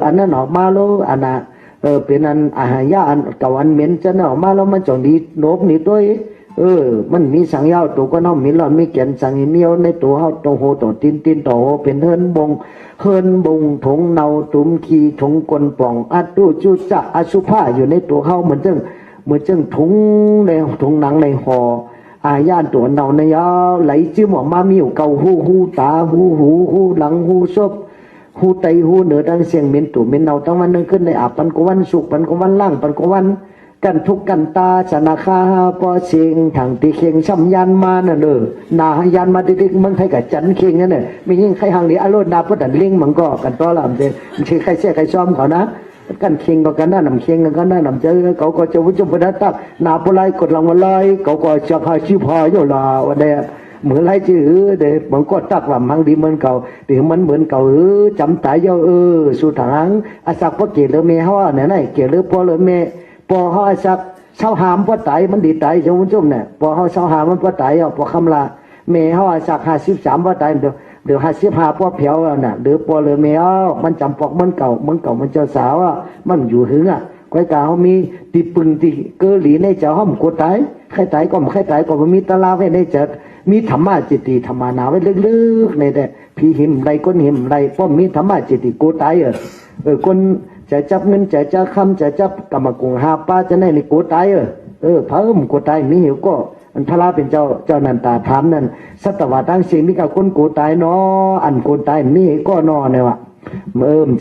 อันนั้นออกมาแล้วอันน่ะเป็นอันอาหารยาอันเก่าอันเหม็นจะออกมาแล้วมันจังดีโนบนี่ตัวมันมีสังยาวตัวก็น้องมีหลอนมีแก่นสังเหนียวในตัวเขาตัวโหตัวตีนตัวโหเป็นเฮินบงถงเนาตุ่มขีถงกลป่องอัดตู้จุจะอสุภาอยู่ในตัวเขาเหมือนจังถุงในถุงหนังในห่ออาญาตัวเนาในยาวไหลจิ้มออกมามีอยู่เกาหูตาหูหลังหูซบหูไตหูเหนือดังเสียงเหม็นตู่เหม็นเนาตั้งวันนึงขึ้นในอาบปันกวันสุกปันกวันล่างปันกวันกันทุกกันตาชนะคาพอเสียงทางตีเข่งช้ำยันมาน่ะนายันมาติดๆมันไทยกับจันเข่งนั่นน่ะไม่ยิ่งใครหางนี้อารมณ์นาพุทธันลิงมันก็กันต่อลำเจไม่ใช่ใครเสียใครซ้อมเขานะกันเข่งก็กันหน้านำเข่งกันหน้านำเจอเขาก็จะวุ่นวายตักนาปลายกดรางวัลลอยเขาก็จะพาชิพายอยู่ลาวันเดียเหมือนไรจื้อเด็กมันก็ตักว่ามังดีเหมือนเก่าเดี๋ยวมันเหมือนเก่าจำตายเยอะสุดทางอาศักพ่อเกลือเมย์เขาเนี่ยไหนเกลือพ่อเลยเมย์พอเขาอาศักเช้าหามพ่อตายมันดีตายจงจุ่มเนี่ยพอเขาเช้าหามมันพ่อตายพอคำลาเมย์เขาอาศัก53พ่อตายเดี๋ยว55พ่อเผียวน่ะเดี๋ยวพ่อเลยเมย์มันจำปอกมันเก่ามันเจ้าสาวมันอยู่หึงก้อยกาเขามีตีปึงตีเกลีในเจ้าห้องกูตายใครตายก็มันมีตะลาไว้ในเจ้ามีธรรมะจิตติธรรมานาไว้ลึกๆในแต่พี่หิมไรก้นหิมไรป้อมมีธรรมะจิตติกูตายคนจะจับเงินจะจับคำจะจับกรรมกุงหาป้าจะในกูตายเพิ่มกูตายมีหิวก็อันพระเป็นเจ้านันตาถามนั่นสัตวะตั้งสิ่งมีกับคนกูตายเนาะอันกูตายมีก็นอเนี่ยวะ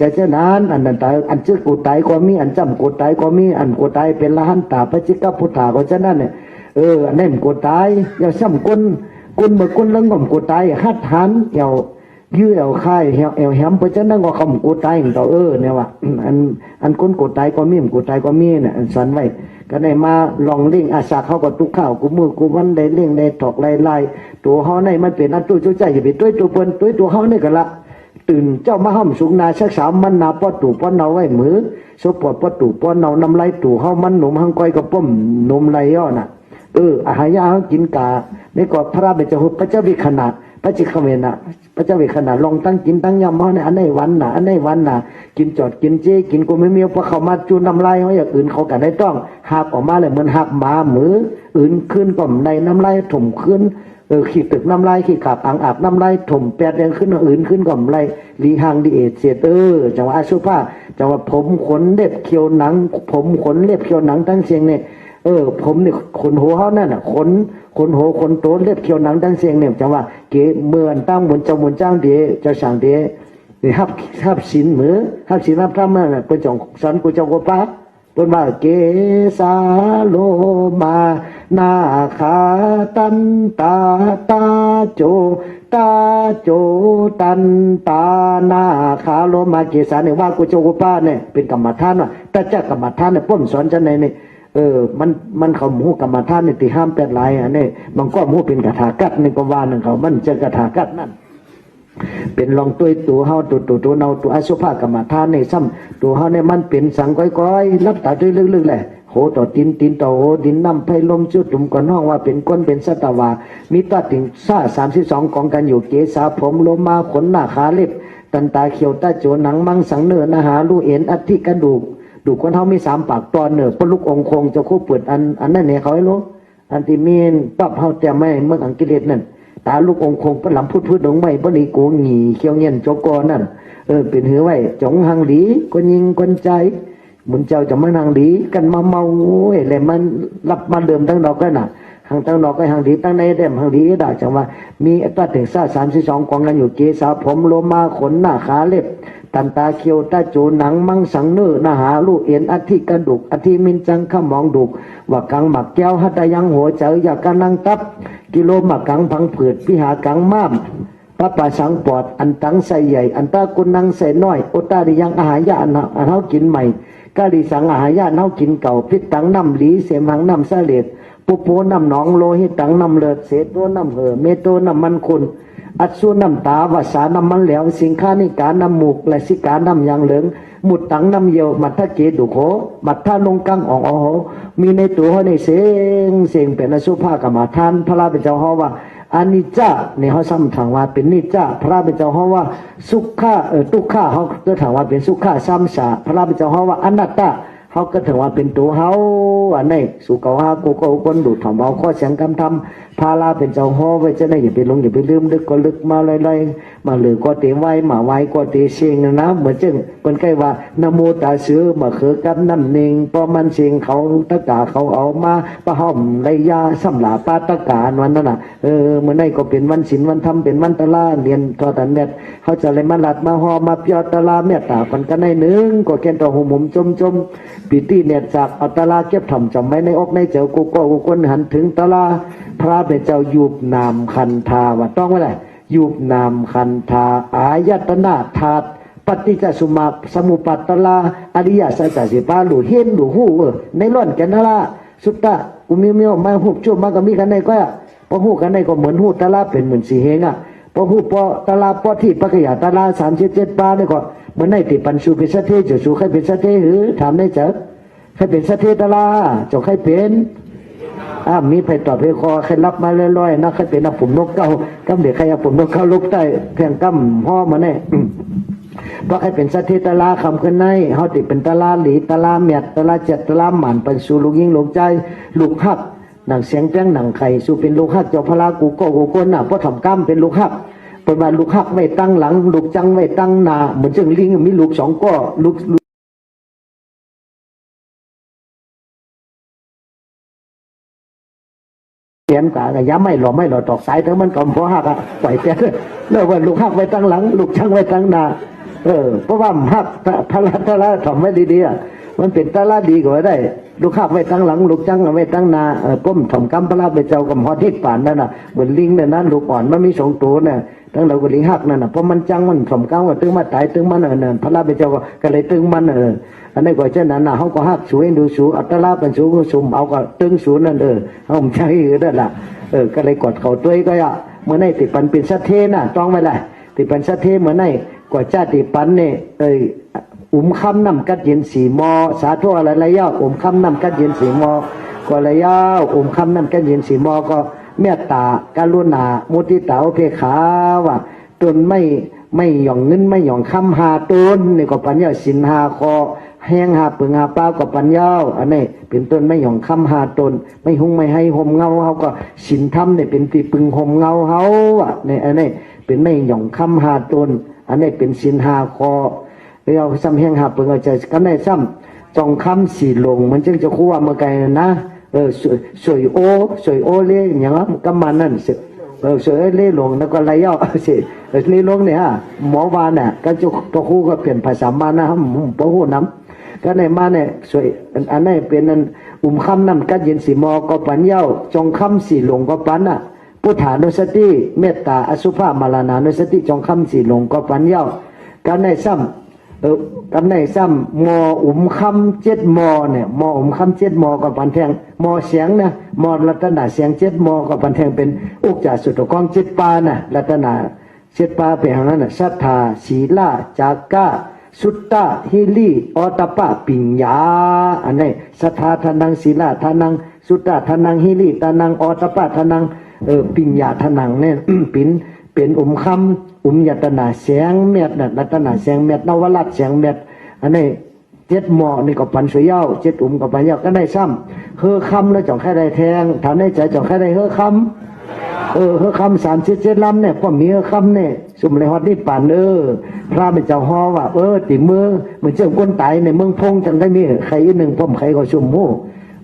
จะเช่นนั้นอันนั้นตายอันชื่อกูตายก็มีอันจำกูตายก็มีอันกูตายเป็นละหันตาพระจิกพุทธาก็เช่นนั้นเนี่ยอันนั้นกูตายอย่าซ้ำคนเมื่อคนลังงมกูตายหัดหันยื้อค่ายแหมเพราะฉะนั้นก็คำกูตายต่อเนี่ยว่าอันคนกูตายก็มีกูตายก็มีเนี่ยสอนไว้ก็ได้มาลองเล่งอาสาเขาก็ตุกข้าวกูมือกูวันได้เล่งได้ถอกไล่ตัวเขาในมันเป็นอันตัวใจอย่าไปตัวเปิ้นตัวเขาเนี่ยกันละตื่นเจ้ามาห้อมสุกนาชักสามมันนาป้อตู่ป้อเนาไว้มือสปอดป้อตู่ป้อเนาน้ำไหลตู่เขามันหนุ่มหังก้อยกับป้อมนมไหลย่อน่ะอาหารยาเขากินกาในกอบพระเบญจหุพระเจ้าวิขนาดพระจิกเวนะพระเจ้าวิขนาดลองตั้งกินตั้งยำเขาเนี่ยอันไหนวันน่ะกินจอดกินเจกินกูไม่มีเพราะเขามาจูนน้ำลายเขาอย่างอื่นเขากันได้ต้องหักออกมาเลยเหมือนหักหมาหมืออื่นขึ้นก่อมในน้ำลายถมขึ้นขี้ตึกน้ำลายขี้ขับอ่างอาบน้ำลายถมแปดแดงขึ้นอื่นขึ้นก่อมไรลีหังดีเอเซเตอร์จังหวะอาชุภาจังหวะผมขนเล็บเขียวหนังผมขนเล็บเขียวหนังตั้งเสียงเนี่ยผมเนี่ยขนหัวเขานั่นน่ะขนหัวขนโตเล็บเขียวหนังตั้งเสียงเนี่ยจังหวะเก๋เมื่อนตั้งบนเจ้าบนจ้างเดเจ้าสั่งเดฮับศีลมือฮับศีลรับพระมาเป็นจงสอนกูเจ้ากูป้าเป็นว่าเกสาโลมานาคาตันตาโจตันตานาคาโลมาเกสาเนี่ยว่ากูเจ้ากูป้าเนี่ยเป็นกรรมฐานว่ะแต่เจ้ากรรมฐานเนี่ยป้อมสอนจะไหนเนี่ยมันเขาหมูกรรมฐานในที่ห้ามแปดลายนี่มันก็หมูเป็นกระถากัดในกวานั่นเขามันจะกระถากัดนั่นเป็นลองตัวเฮาตัวเนาตัวอสุภกรรมฐานในซ้ำตัวเฮาเนี่ยมันเป็นสังก้อยรับตาด้วยลึกๆแหละโหต่อตินต่อโหดินน้ำไผ่ลมจุดตุ่มก่อนห้องว่าเป็นก้นเป็นสัตวามีตัดถึง32กองกันอยู่เกศาผมโลมาขนหน้าขาเล็บตันตาเขียวตาโจหนังมังสังเนื้อนาหาลูเอ็นอัฐิกระดูกคนเฮามี3 ปากตอนเนื้อปลุกองคงจะคู่เปิดอันนั้นเนี่ยเขาให้รู้อันที่มีนปั๊บเฮาแต่ไม่เมื่ออังกิเลสนั่นตาลูกองคงเป็นลำพูดดงไม่บ่นี่กูหงีเขียวเงียนจกอนั่นเป็นหือไว้จงหังดีคนยิงคนใจมุนเจ้าจะมาหังดีกันมาเมาอะไรมันรับมาเดิมทั้งดอกกันน่ะห างตั้งนอกก็หางดีตั้งในเด่มหางดีได้จังว่ามีตัดถึงซ่า32กองกันอยู่เกษาผมโลมาขนหน้าขาเล็บตันตาเคียวตาจูหนังมังสังเนื้อนาหาลูกเอ็นอธิกระดูกอธิมินจังขมองดุกว่ากังหมักแก้วหัตยังหัวเจออยากกันนังตับกิโลหมักกังพังผืดพิหากังม้ามพระป่าสังปอดอันตังใส่ใหญ่อันตากุนังใส่น้อยโอตาดิยังอาหารยาอันเฮากินใหม่กาดิสังอาหารยาเฮากินเก่าพิษตังน้ำหลีเสมหังน้ำสะเลดปุโพน้ำหนองโลหิตตังน้ำเลือดเศษตัวน้ำเห่อเมโตน้ำมันคุณอัศน้ำตาวาสาน้ำมันเหลวสิงค้านิการน้ำมูกและสิกาน้ำยางเหลืองหมุดตังน้ำเยียวมัทธเกดุโขมัทธานงกังอ่องอ๋อมีในตัวเขาในเสียงเป็นอสุภากรรมฐานพระราชเจ้าฮอว่าอนิจจาในเขาซ้ำถามว่าเป็นนิจจาพระราชเจ้าฮอว่าสุขะทุกขะเขาก็ถามว่าเป็นสุขะซ้ำสาพระราชเจ้าฮอว่าอนัตตาเขาก็ถือว่าเป็นตัวเขาอันนี้สุขภาพกูก็คนดูถามเอาข้อเสียงคำทำพาลาเป็นเจ้าห้อไว้จะได้อย่าไปลงอย่าไปลืมลึกก็ลึกมาเลยมาหรือก็เตะไว้มาไว้ก็เตะเสียงนะเหมือนจึงเป็นใกล้ว่านโมตาเสือมาเขือกับน้ำเนงพอมันเสียงเขาตะกาเขาเอามาประห้อมไรยาสำหรับปาตะกาวันนั้นน่ะเมื่อไหร่ก็เป็นวันศีลวันธรรมเป็นวันตะลาเรียนทอตันเม็ดเขาจะเลยมาหลัดมาหอมาเปียตะลาเมตตาปันกันในหนึ่งก็แค่ตัวหุ่มจมปีตีเนี่ยจากอัตลาเก็บถ่อมจำไว้ในอกในเจ้ากูก็กูคนหันถึงตลาพระเป็นเจ้ายุบนามคันธาว่าต้องไว้เลยยุบนามคันธาอายตนะธาตุปฏิจจสมาสมุปัตตลาอริยสัจสิปาหลุเห็นหลุหูในร่อนแกนละสุตตะกูมีมาหุบจุบมาก็มีกันในก็พอหูกันในก็เหมือนหูตลาเป็นเหมือนสีเฮงพอหูปอตลาปอที่ปะกยาตลา37ปาเนี่ยก็เหมือนในติปันสูเป็นสัตเทจะสูใครเป็นสัตเทหรือถามได้เจอใครเป็นสัตเทตลาจะใครเป็นมีไผตอบให้คอใครรับมาลอยๆนะใครเป็นนักผมนกเก้ากำเด็กใครเอาผมนกเข้าลุกใต้เพียงกำห่อมาเนี่ยเพราะใครเป็นสัตเทตลาคำขึ้นในเขาติเป็นตลาหลีตลาเมียดตลาเจ็ดตลาหมันเป็นสู่ลูกยิงลูกใจลูกหักหนังเสียงแป้งหนังไข่สู่เป็นลูกหักเจ้าพระกูก็กูคนน่ะเพราะทำกล้ามเป็นลูกหักเป็นว่าลูกหักไม่ตั้งหลังลูกจังไม่ตั้งหน้าเหมือนจึงลิงมีลูก2ก็ลูกเปลี่ยนกะย้ำไม่หล่อตอกสายทั้งมันก่อนเพราะหักปล่อยเปลี่ยนเลิกว่าลูกหักไว้ตั้งหลังลูกจังไว้ตั้งหน้าเพราะว่าหักพละทำไว้ดีๆมันเป็นตลาดีกว่าได้ลูกหักไว้ตั้งหลังลูกจังไว้ตั้งหน้าก้มถ่อมกำพละไปเจ้ากับหอทิศป่านนั่นน่ะเหมือนลิงเนี่ยนั้นลูกอ่อนมันมี2ตัวเนี่ยตั้งเราก็ลิงหักนั่นน่ะเพราะมันจังมันถ่อมกำก็ตึงมาตายตึงมันเนี่ยพละไปเจ้าก็เลยตึงมันอันนี้ก็เช่นนั้นน่ะเขาก็หักสูงดูสูงอัตลาเป็นสูงก็สุ่มเอาก็ตึงสูงนั่นเขาไม่ใช่นั่นแหละก็เลยกดเขาตัวก็อ่ะเมื่อไหร่ติดปันเป็นสัตเทน่ะต้องไว้เลยติดปันสัตเทเมื่อไหร่กว่าชาติปันเนี่ยคำนำกัดเย็นสีมอสาธุอะไรระยะคำนำกัดเย็นสีมอก็ระยะคำนำกัดเย็นสีมอก็เมตตากรุณามุทิตาอุเบกขาว่าตนไม่หย่องเงินไม่หย่องคำหาตนนี่ก็ปัญญาสินหาคอแห้งหาปึงหาปลาก็ปัญญาอันนี้เป็นต้นไม่หย่องคำหาตนไม่หุงไม่ให้ห่มเงาเขาก็สินธรรมเนี่ยเป็นตีปึงห่มเงาเขาเนี่ยอันนี้เป็นไม่หย่องคำหาตนอันนี้เป็นสินหาคอเราซ้ำแห้งหาปึงเอาใจกันได้ซ้ำจองคำสีลงมันจึงจะคู่ว่าเมื่อไงนะสวยโอเลี้ยอย่างนั้นก็มันนั่นสวยเลี้ยลงแล้วก็ไรย่อสิเลี้ยลงเนี่ยหมอวานเนี่ยก็จะตัวคู่ก็เปลี่ยนภาษามานะพระหูน้ำก็ในมาเนี่ยสวยอันนี้เป็นนั้นคำนั่นกัดเย็นสีมอก็ปัญญาจองคำสีลงก็ปันน่ะพุทธานุสติเมตตาอสุภามาลานานุสติจองคำสีลงก็ปัญญากันในซ้ำกันในซ้ำคำ7 มอเนี่ยคำ7 มอกับปันแทงมอเสียงนะมอรัตนาเสียง7 มอกับปันแทงเป็นอุกจาสุตกอง7 ปานะรัตนา7 ปาเป็นอย่างนั้นนะศรัทธาศีลาจากะสุตตะฮิริอตปะปิญญาอันนี้ศรัทธาทานังศีลาทานังสุตตะทานังฮิริทานังอตปะทานังปิญญาทานังเนี่ยเป็นคำยตนาเสียงเม็ดน่ะรัตนาเสียงเม็ดนวรัตเสียงเม็ดอันนี้7 มอนี่ก็ปันสวยเย้า7ก็ปันเย้าก็ได้ซ้ำคำแล้วจ่องแค่ได้แทงถามได้ใจจ่องแค่ได้คำคำ37 ลำเนี่ยก็มีคำเนี่ยสุ่มเลยฮอดนี่ป่านพระเป็นเจ้าฮอว่าติมือเหมือนเจ้าคนตายในเมืองพงจังได้มีใครหนึ่งพ่อมใครก็สุ่มหู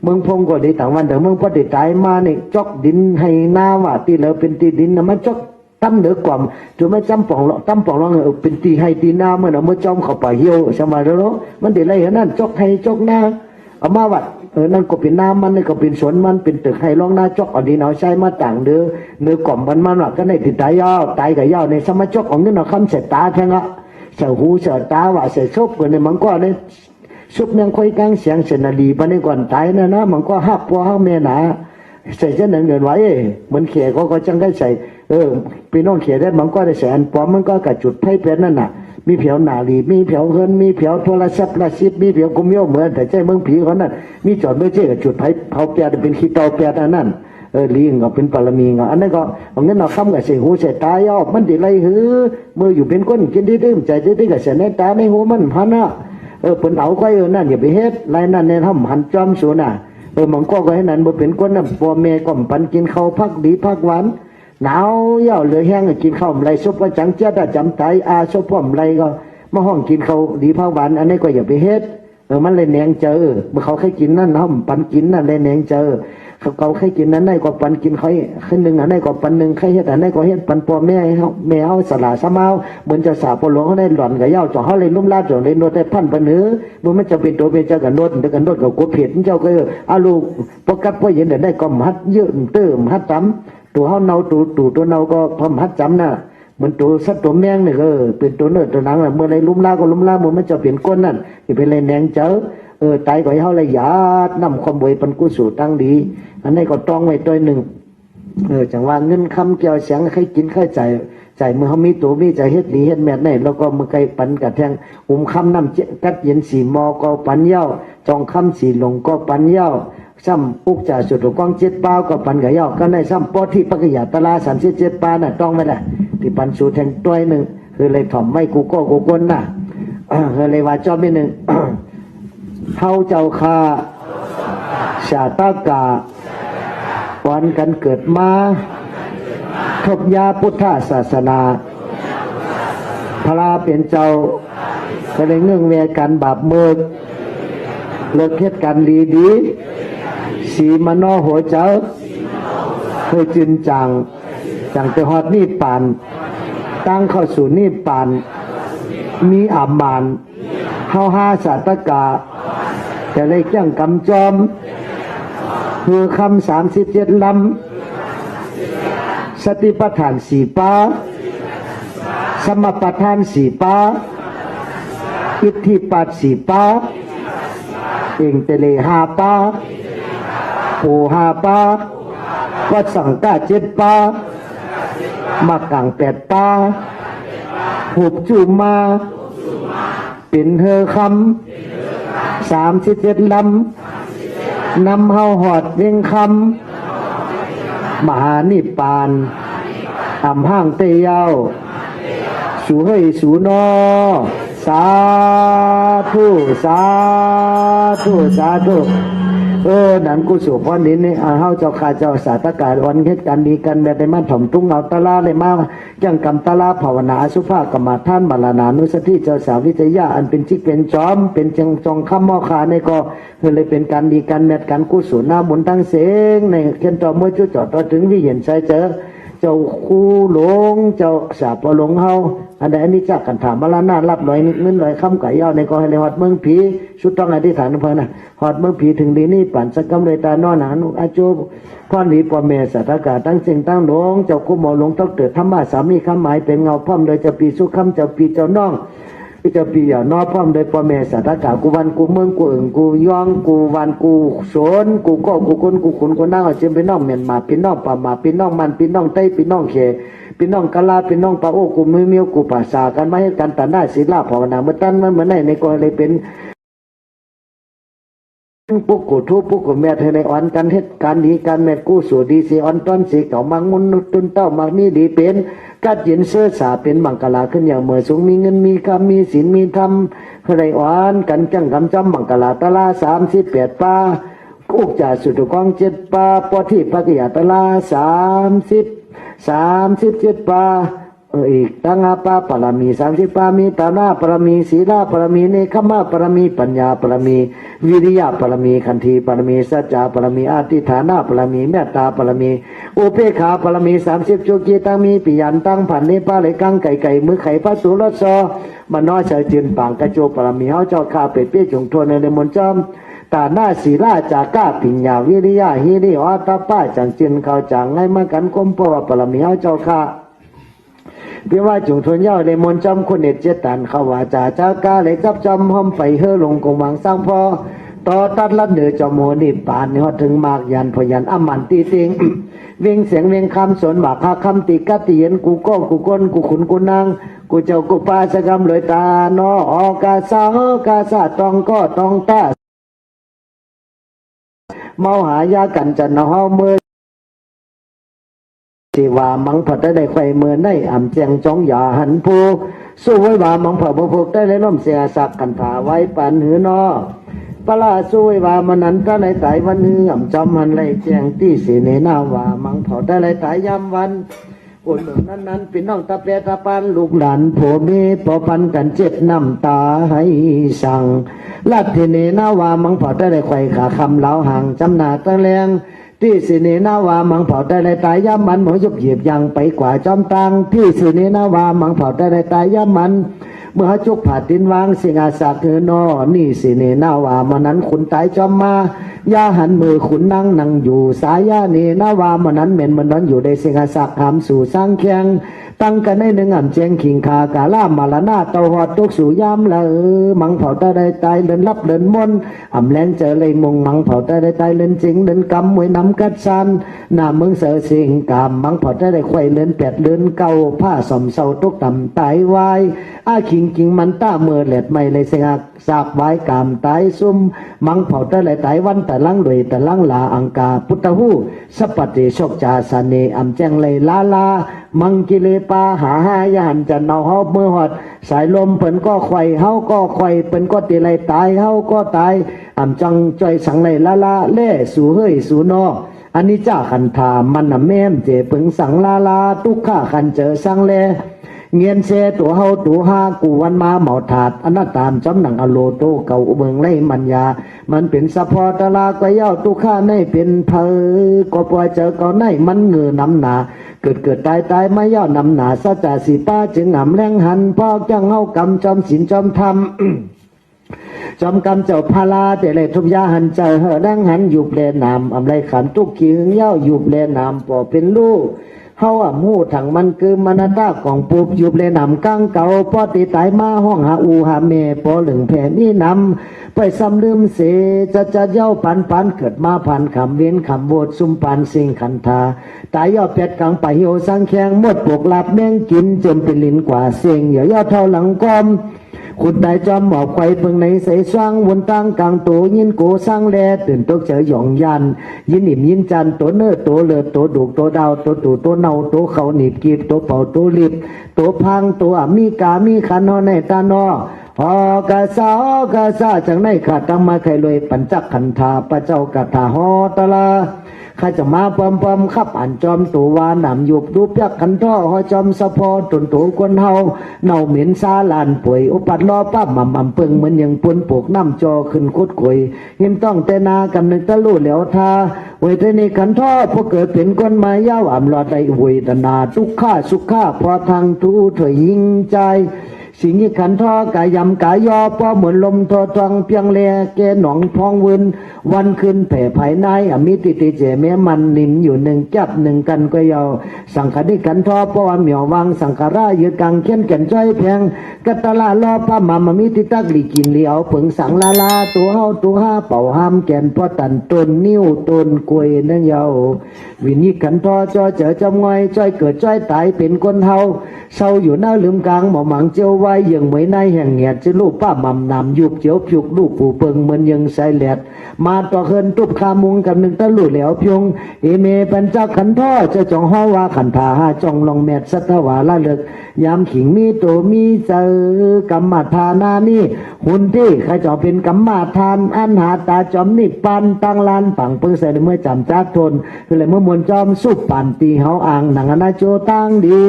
เมืองพงก็ดีต่างวันแต่เมืองพอดีตายมาเนี่ยจอกดินให้นาว่าตีเหลือเป็นตีดินนะมันจอกตั้มเหนือกว่าจนไม่จำป่องตั้มป่องลองเป็นตีให้ตีนาเมื่อเราเมื่อจอมเข้าไปเหี่ยวใช่ไหมแล้วมันเดี๋ยวไรเห็นนั่นจอกให้จอกนาเอามาวัดนั่นก็เป็นน้ำมันนี่ก็เป็นสวนมันเป็นตึกให้ร้องหน้าจอกอันนี้เราใช้มาต่างเนื้อกล่อมมันว่าก็ในติดตายยาวตายกับยาวในสมัยจอกของนี่เราคำเสตาแทงอ่ะเสหูเสตาว่าเสชบกันในมันก็เนี่ยชุบยังค่อยกลางเสียงเสนาลีปนในก่อนตายนะมันก็หักปัวหักเมียหนาใส่เช่นนั้นเงินไว้เหมือนเขียก็จังได้ใส่พี่น้องเขียได้มันก็ได้ใส่อันปอมมันก็กระจุดไพ่เป็นนั่นน่ะมีเผียวหนาลีมีเผียวเฮินมีเผียวโทรศัพท์ละซิบมีเผียวกุมโยเหมือนแต่ใจเมืองผีเขานั่นมีจอดไม่ใช่จุดไพ่เผาเปียเป็นขี้เตาเปียอันนั้นลีงก็เป็นปรมีงอันนั้นก็เอาเงินเอาคำกับใส่หูใส่ตาย่อมันดีไรหือเมื่ออยู่เป็นก้นกินดื้อใจดื้อกับใส่ในตาในหูมันพันอ่ะเปิ่นเอาก็นั่นอย่าไปเฮ็ดไรนั่นเนี่ยทำหันจอมสูน่ะมันก็ให้นั่นบ่เป็นก้นน่ะพ่อแม่ก็ปันกินข้าวพักดีพักหวานหนาวเย่าเหลือแห้งกินข้าวไรซุปว่าจังเจ้าได้จำไตซุปพ่อมไรก็มาห้องกินข้าวดีพักหวานอันนี้ก็อย่าไปเฮ็ดมันเลยแหนงเจอเมื่อเขาเคยกินนั่นห้ำปันกินนั่นเลยแหนงเจอเขาเคยกินนั้นได้ก็ปันกินเขาขึ้นหนึ่งอันได้ก็ปันหนึ่งใครเฮ็ดอันได้ก็เฮ็ดปันพ่อแม่เขาสละสมาเหมือนจะสาปหลวงเขาได้หล่อนกับเย่าจ่อเขาเลยลุ่มลาดจ่อเลยโนดได้พันปันเนื้อมันจะเป็นตัวเป็นเจ้ากันโนดแต่กันโนดกับกูเพียรเจ้าก็อาลูกปกัดพ่อเย็นได้ก็มัดเยอะเติมมัดจำตัวเขาเนาตัวเนาก็พอมัดจำน่ะเหมือนตัวสัตว์ตัวแมงเนี่ยเป็นตัวเนื้อตัวหนังเมื่อไรลุ่มลาก็ลุ่มลามันจะเปลี่ยนก้นนั่นที่เป็นเลยแหนงเจอตายก็ให้เขาเลยหยาดนำความบวยปันกุศลตั้งดีอันนี้ก็ต้องไว้ตัวหนึ่งจังว่าเงินคำเกี่ยวเสียงใครกินใครใจเมื่อเขามีตัวมีใจเฮ็ดดีเฮ็ดแม่ได้แล้วก็มือไก่ปันกระแทงคำน้ำกัดเย็นสีมอก็ปันเย้าจองคำสีหลงก็ปันเย้าซ้ำปุกจ่าสุดกองเจ็ดเป้าก็ปันกับเย้าก็ได้ซ้ำปอที่ปักยาตลา37 ปาน่ะต้องไม่ได้ที่ปันสูแทงตัวหนึ่งคือเลยถ่อมไม่กูก็กูก้นน่ะคือเลยว่าจอบนิดหนึ่งเฮาเจ้าคาชาตากาวันกันเกิดมาทบยาพุทธศาสนาพระเป็นเจ้าก็เลยเนื่องเวกันบาปเมิกเลิกเฮ็ดกันลีดีสีมโนหัวเจ้าเคยจินจังไปฮอดนี่ปานตั้งเข้าสู่นี่ปานมีอามานเฮาหาชาตากาจะเลยจ้างกำจอมคือคำ37 ลำสติปัฏฐาน4 ปาสมปัฏฐาน4 ปาอิทธิปัฏฐาน4 ปาเองเตเล5 ปาโอ5 ปาวัดสังกา7 ปามักกัง8 ปาหุบจุมาเป็นเฮอคำ37 ลำนำเฮาหอดเวียงคำมหานิพพานอำห้างเตยาวสู่เฮยสู่นอสาธุสาธุสาธุนั่นกุศลพรนี้นี่เฮาเจ้าข้าเจ้าสาธกาวันเหตุการณ์ดีกันแบบได้มาถ่อมตุ้งเอาตะลาเลยมาจังกรรมตะลาภาวนาสุภากรรมฐานบาลานานุสติเจ้าสาววิทยาอันเป็นจิกเป็นจอมเป็นจังจองคำมอขาในก็เลยเป็นการดีกันแมทการกุศลหน้าบุญตั้งเสงในเขียนต่อเมื่อจุดจอดต่อถึงวิเห็นใจเจอเจ้าคู่หลงเจ้าสาปหลงเฮาอันใดอันนี้จักกันถามมาละหน้ารับลอยเงินลอยคำไก่ย่อในก็ให้เลยหอดเมืองผีชุดต้องอธิษฐานเพื่อนนะหอดเมืองผีถึงดีนี่ปั่นสักกำเลยตานอนหานุอาจูพ่อหลีปอเมสัตกาตั้งเสียงตั้งหลงเจ้าคู่หมอหลงต้องเกิดธรรมะสามีคำหมายเป็นเงาพ่อมโดยจะปีสุขคำเจ้าปีเจ้าน้องจะปีอย่านอพ่อมโดยปอเมสัตกากูวันกูเมืองกูอึ่งกูย่องกูวันกูโสนกูก็กูคนกูขุนกูนั่งเจมเป็นน้องเมียนมาเป็นน้องป่ามาเป็นน้องมันเป็นน้องไต้เป็นน้องเขเป็นน้องกะลาเป็นน้องปะโอ้กูมือเมียวกูป่าสากันมาให้กันตันได้ศีลาภาวนาเมื่อตั้นมันเหมือนในก็เลยเป็นปุกกูทุปุกกูแม่เธอในอ่อนกันเหตุการดีการแม่กู้สู่ดีสีอ่อนต้นสีเก่ามังมุนตุนเต้ามักมีดีเป็นกัดยินเสื้อสาเป็นบังกลาขึ้นอย่างเมื่อสูงมีเงินมีคำมีศีลมีธรรมเธอในอ่อนกันจังกำจำบังกลาตะลา38 ปาอุกจ่าสุดกอง7 ปาปอที่ปักยาตะลา37 ปา อีกตั้งอาปาปรมี30ปามีตานาปรมีศีลาปรมีเนคขมะปรมีปัญญาปรมีวิริยะปรมีขันธีปรมีสัจจะปรมีอธิฐานะปรมีเมตตาปรมีอุเบกขาปรมี30จุกีตั้งมีปิยันตั้งผันเนปาเลยกังไก่มือไข่พระสุรสอมันน้อยเฉยจืนปางกระโจปรมีเฮาเจ้าข้าเป็ดเปี้ยจงทวนในมนต์จอมตาหน้าศีลาจากก้าปิญญาวิริยะฮิริอัตตาป้าจังจินเขาจังไงมากันคมปวปรมีเฮาเจ้าข้าเพี่ว่าจุงทนเย้าเลยมนจำคนเด็ดเจตันเขาว่าจ่าเจ้ากาเลยจับจำห้อมไปเฮลงกงวังสร้างพอต่อตัดลัดเหนือจอมโมนิปานนี่ฮอดถึงมากยันพยันอมันตีติงเวียงเสียงเวียงคำสนบากคาคำติกัตติเย็นกูก้องกูก้นกูขุนกูนางกูเจ้ากูปาสกรรมเลยตาโนอกาซากาซาตองก็ตองตาเมาหายากันจันเฮาเมื่อที่ว่ามังผัดได้ไข่เมื่อได้อ่ำเจียงจ้องอย่าหันผู้สู้ไว้ว่ามังผัดบุพกได้เลยล้มเสียสักกันถาไว้ปันหือนอปลาสู้ไว้ว่ามันนั้นถ้าในตายวันหืออ่ำจำมันเลยแจ้งที่สีเนนาว่ามังผัดได้เลยตายยามวันอุ่นนั้นเป็นน้องตาเปรตาปันลูกหลานผัวเมีพอปันกันเจ็บน้ำตาให้สั่งลัดเทเนนาว่ามังผัดได้เลยไข่ขาคำเหลาห่างจำหนาตะแรงที่สิเนนาวามังเผาได้เลยตายย่ำมันหมอยบเหยียบยังไปกว่าจอมตังที่สิเนนาวามังเผาได้เลยตายย่ำมันเมื่อจุกผาดินวางสิงอาสาคือนอนี่สิเนนาวามันนั้นขุนตายจอมมาย่าหันมือขุนนั่งอยู่สายย่าเนนาวามันนั้นเหม็นมันนั้นอยู่ในสิงอาสาหามสู่สร้างแข่งตั้งกันในหนึ่งอ่ำเจงขิงคากาล่ามาลานาเตาหอดตุกสู่ยามละมังเผาได้ตายเดินรับเดินมนอ่ำแรงเจอเลยมงมังเผาได้ตายเดินจริงเดินกำมวยน้ำกัดซันหน้าเมืองเสือสิงกามมังเผาได้ไข่เดินแปดเดินเก่าผ้าสมเศร้าตุกต่ำตายวายอาขิงมันต้าเมื่อเล็ดไม่เลยเสียสากไว้กามตายซุ่มมังเผาได้ตายวันแต่ลังรวยแต่ลังลาอังกาพุทธหูสัพปฏิโชคจาสเนอ่ำแจงเลยลามังกิเลปาหาหายหันจะเนาเฮาเมื่อหอดสายลมเพิ่นก็ไข่เฮาก็ไข่เพิ่นก็ตีไรตายเฮาก็ตายอ่ำจังใจสังเลยลาเล่สู่เฮ้ยสู่นออันนี้จ้าขันธามันน่ะแม่มเจปึงสังลาทุกข้าขันเจอสังเลเงียนเสตัวเฮาตัวหากูวันมาเหมาถาดอนาตามจำหนังอโลโตเก่าเมืองไล่มัญญามันเป็นสะพอตลาก็เย้าตุข้าในเป็นเพอก็ปล่อยเจอก็ในมันเงือน้ำหนาเกิดตายไม่ย่อนำหนาสัจจะสีป้าจึงหำแรงหันพ่อจังเฮากำจอมศีลจอมธรรม จอมกำเจ้าพาลาแต่เลยทุบยาหันเจอเฮดังหันอยู่เปลนามอำไรขันตุกขี้หึงเย้าอยู่เปลนามป่อเป็นลูกเฮาอ่ะมูถังมันคือมนาตาของปุบอยู่เปลนามกังเก่าพอตีตายมาห้องหาอูหาเมปอหลึงแผ่นี่นำไปซ้ำลืมเสจะเย้าปันเกิดมาพันคำเว้นคำโบดซุ่มปันสิ่งขันธาตายย่อเป็ดกังไปเหี่ยวสังแข็งหมดปกหลับแมงกินจนเป็นลิ้นกว่าเสียงย่อเท่าหลังกอมขุดได้จอมหมอบไข่เพิ่งในใส่สว่างวนตั้งกลางโตยินโกสร้างแลตื่นตกเจอหยองยันยินอิ่มยินจันตัวเนื้อตัวเลือดตัวดุกตัวดาวตัวตู่ตัวเนาตัวเขาหนีบกีบตัวเป่าตัวลิบตัวพังตัวมีกามีขันนอในตานออกาซาจังในขาดตั้งมาไข่รวยปัญจขันธาพระเจ้ากะถาหอตลาข้าจะมาปอมขับอ่านจอมตัววานหนำหยุบดูเปียกขันท่อหอจอมสะพอตุนตัวคนเฮาเน่าเหม็นซาลานป่วยอุปัดล้อป้าม่ำเปิงเหมือนอย่างปนปกน้ำจอขึ้นคุดคุยหิมต้องเตนากำนึงตะลู่เหลียวทาไว้แต่ในขันท่อพอเกิดเป็นคนมายาวอ่ำหลอดได้หวยตนาทุกข้าสุขข้าพอทางทูถอยยิงใจสิ่งนี้ขันท่อกายำกายอพอเหมือนลมทอทองเพียงแลแกหนองพองวินวันขึ้นแผ่ภายในอมิติเจแม้มันนิ่มอยู่หนึ่งจับหนึ่งกันก็ยาวสังขดิขันท่อเพราะว่าเหมียววางสังขารายืดกังเขียนแก่นจ้อยแพงกัตลาล้อป้ามามิติตักลีกินเหลียวผึ่งสังลาตัวเฮาตัวห้าเป่าห้ามแก่นพ่อตันต้นนิ้วต้นกล้วยนั่งยาววินิขันท่อจอเจอจำง่อยจ้อยเกิดจ้อยตายเป็นคนเฮาเศร้าอยู่หน้าลืมกลางหมอหมังเจียวไว้ยังไม่ในแห่งเงียดจะลูกป้าม่ำนำยุบเจียวผิวลูกผู้เปิงเหมือนยังใส่แหลดมาต่อเฮินตุบขามุงกับหนึ่งตะลุ่ยเหลวพยงเอเมเป็นเจ้าขันท่อจะจ้องห้อว่าขันธาจ้องลองแมดสัตวาละเลิกยามขิงมีโตมีเจอกรรมฐานานี่หุ่นที่ข้าเจ้าเป็นกรรมฐานอันหาตาจอมนิปันตั้งลานปังเปิ้งใส่เมื่อจำจากทนคือเลยเมื่อมวลจอมสุปปันตีเฮาอ่างหนังอนาโจตั้งดี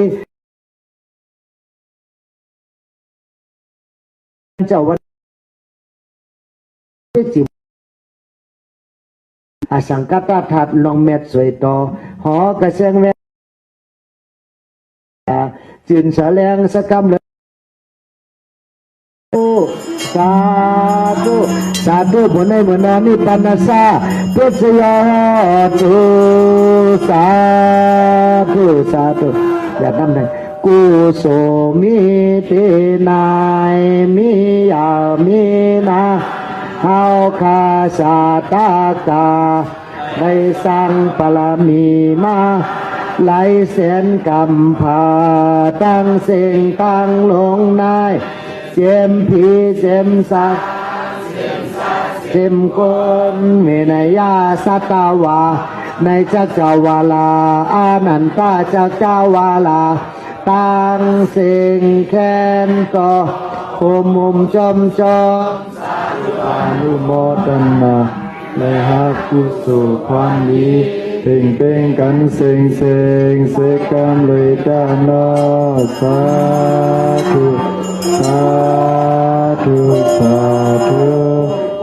เจ้าวันจิอสังกัตถัดลองเม็ดสวยต่อหอกระเซงแวจืนสะแลงสะกำเลยสาธุสาธุบุญในบุญนานิปันนาสาพุทธยาธุสาธุสาธุอย่าทำได้กุโสมิเตนายมิยามินาเฮาคาสาตากาได้สร้างปรมีมาไหลเส้นกำพาตั้งเสียงตั้งลงนายเจมพีเจมสักเจมกนเมนยาสัตวาในจักรวาลาอานันตาจักรวาลาตั้งเสียงแค้นต่อโคมุมจอมจออนุโมทนาและฮักกุศลความดีเพ่งเพ่งกันเสงเสงเสกรรมเลยด้านนอสาธุสาธุสาธุ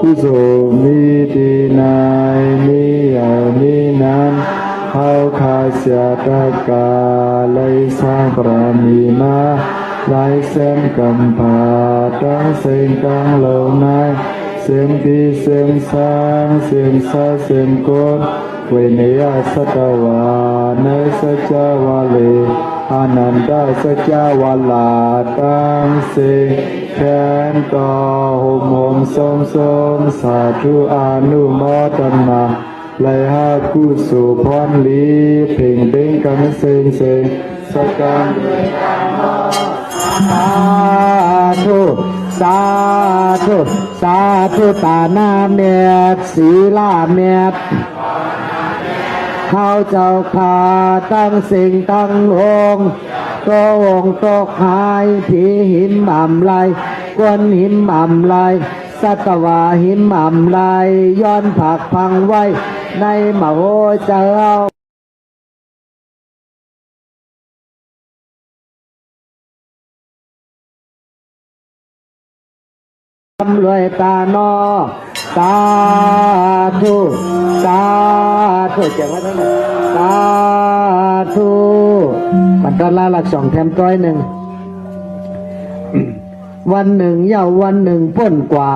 กุศลมีดีนายมีอย่างนี้นั้นเขาขาเสียตะกาเลยสร้างปรามีมาหลายเส้นกำพาตั้งเส้นกลางเหล่านั้นเสียงดีเสียงสร้างเสียงซาเสียงโกนเวเนียสัตวาในสัจวาเลอานันดาสัจวาลาตั้งเสียงแขนต่อโหมโหมสมสมสาธุอนุโมทนาไลหากุศลพรลีเพ่งเบ่งกันเสงเสงสักการสาธุสาธุสาธุตาหน้าเมียดศีลาเมียดเขาเจ้าขาตั้งสิ่งตั้งลงโตองตกหายผีหิมอ่ำไหลกวนหิมอ่ำไหลสัตวาหิมอ่ำไหลย้อนผักพังไว้ในมโหเจ้าทำรวยตาโนสาธุสาธุเจ้าว่าท่านสาธุปัตตาลาหลักสองแถมต้อยหนึ่งวันหนึ่งเย้าวันหนึ่งพ้นกว่า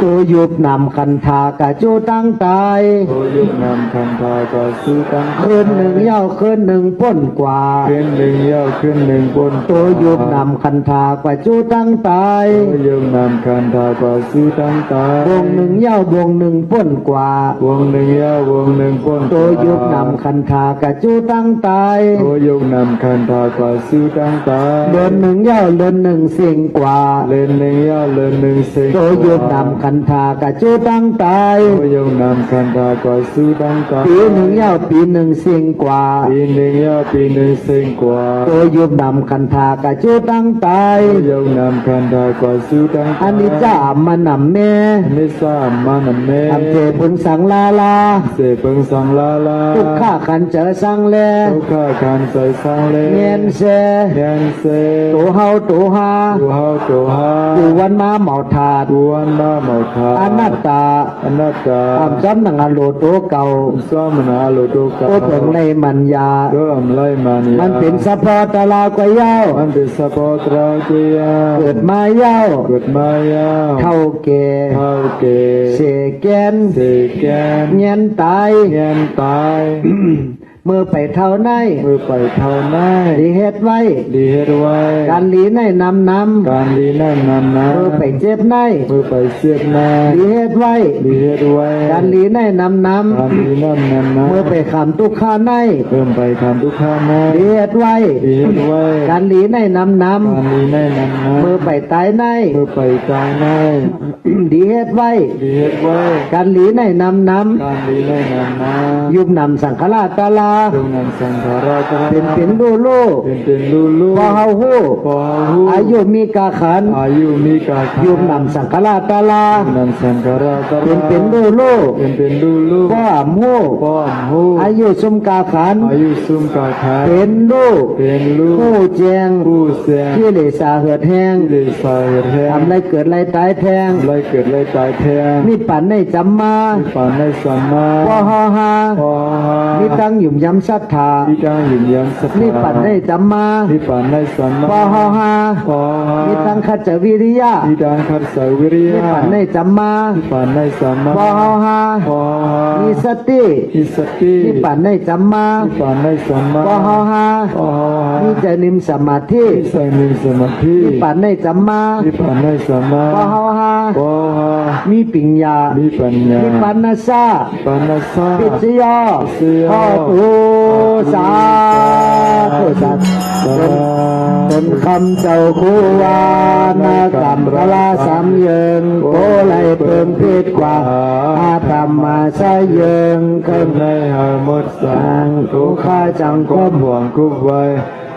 จูยุบนำคันธากะจูตั้งตายจูยุบนำคันธากะจูตั้งคืนหนึ่งเย้าคืนหนึ่งพ้นกว่าคืนหนึ่งเย้าคืนหนึ่งพ้นจูยุบนำคันธากะจูตั้งตายจูยุบนำคันธากะจูตั้งตายวงหนึ่งเย้าวงหนึ่งพ้นกว่าวงหนึ่งเย้าวงหนึ่งพ้นจูยุบนำคันธากะจูตั้งตายจูยุบนำคันธากะจูตั้งตายเดินหนึ่งเย้าเดินหนึ่งเสียงกว่าเดินหนึ่งเย้าเดินหนึ่งเสียงจูยุบนำคันธากะจูตั้งตายโอยงนำคันธากะจูตั้งตายปีหนึ่งเย้าปีหนึ่งเสียงกว่าปีหนึ่งเย้าปีหนึ่งเสียงกว่าโอยยุบนำคันธากะจูตั้งตายโอยงนำคันธากะจูตั้งตายอันนี้จ้ามันนำแม่นิสามันนำแม่อันเทพุนสังลาลาเสพุนสังลาลาทุกข้าขันเจอสังเลทุกข้าขันใจสังเลเงียนเสเงียนเสตัวเฮาตัวฮาตัวเฮาตัวฮาตัววันมาเหมาถาดตัววันมาเหมาถาดอนัตตาอนัตตาอำซ้ำหนังอโลโตเก่าซ้ำหนังอโลโตเก่าตัวในมันยาตัวในมันยามันเป็นสะพอตะลากวยาวมันเป็นสะพอตะลากวยาวเกิดมายาวเกิดมายาวเท่าแก่เท่าแก่เสแกนเสแกนเงียนตายเงียนตายเมื่อไปเท่าไหนเมื่อไปเท่าไหนดีเฮ็ดไว้ดีเฮ็ดไว้การลีในนำการลีในนำเมื่อไปเจ็บในเมื่อไปเจ็บในดีเฮ็ดไว้ดีเฮ็ดไว้การลีในนำการลีในนำเมื่อไปขำทุกข้าในเพิ่มไปขำทุกข้าในดีเฮ็ดไว้ดีเฮ็ดไว้การลีในนำการลีในนำเมื่อไปตายในเมื่อไปตายในดีเฮ็ดไว้ดีเฮ็ดไว้การลีในนำการลีในนำยุบนำสังฆราชตาลา จงนำสังขาราตรา เป็นดูโล เป็นลูลู พอเฮาฮู้ พอหู อายุมีกาขัน อายุมีกาข ยุมนำสังฆราตาลา จงนำสังขาราตรา เป็นดูโล เป็นลูลู พออ่ำฮู้ พอหู อายุสมกาขัน อายุซุ่มกาขาย เป็นดู เป็นลู ผู้แจง ผู้แสง ที่เลสาเหือดแห้ง ที่เลยสายแทง ทำไรเกิดไรตายแทง ไรเกิดไรตายแทง มีปั่นในจำมา มีฝันในสัมมา พอฮอฮา พอหา มีตั้งหยุ่มย้ำศรัทธา ที่ตั้งยืนยันสัทธา มีปั่นในจำมา ที่ฝันในสัมมา พอฮอฮา พอหา มีตั้งขัดจวิริยะ ที่ตั้งคัดสาวิริ มี ยะ ปั่นในจำมา ที่ฝันในสัมมา พอฮอฮา พอหา มีสติ มีสติ มีปั่นในจำมา ที่ฝันในสัมมา พอฮอฮา พอหา มีใจนิมสมาธิ ที่ใส่มีสมาธิ มีปั่นในจำมา ที่ฝันในสัมมา พอฮอฮา พอหา มีปิญญา มีปัญญา มีปัญญาซา ปัญญาสา ปิจยอ ปิจยอ พ่อตูสาธุสัตว์เป็นคำเจ้าคูวานากรรมพลาสามเยิงโกไลเปิงพิษกว่าอาธรรมาสายเยิงเค เกิ รื่อน ง ในหาหมดสั ทาง ง ทุ ทุ ก ก ข้า ข้า จั จั ง ง ก็ ก็ ห่วงกุบไว้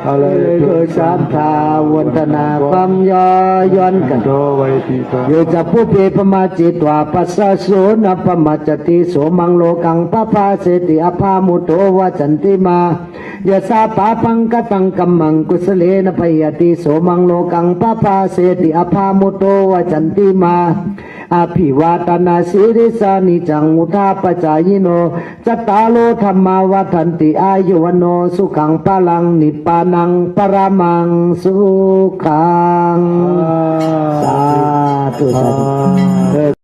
อะไร เลยโดยสามทาวันธนาความย่อย้อนกัน โตไว้ที่ตา โยจะผู้เปปมาจิตวาปัสสะโสนปมาจติโสมังโลกังปะพาเสติอภามุโตวะจันติมายะสาปาปังกตังกัมมังกุสเลนะพยติโสมังโลกังปะพาเสติอภามุโตวะจันติมาอภิวาตนาสิริสานิจังอุทาปจายโนจัตตาโลธรรมาวัฏันติอายุวโนสุขังพลังนิพพานังปรมังสุขัง สาธุสาธุ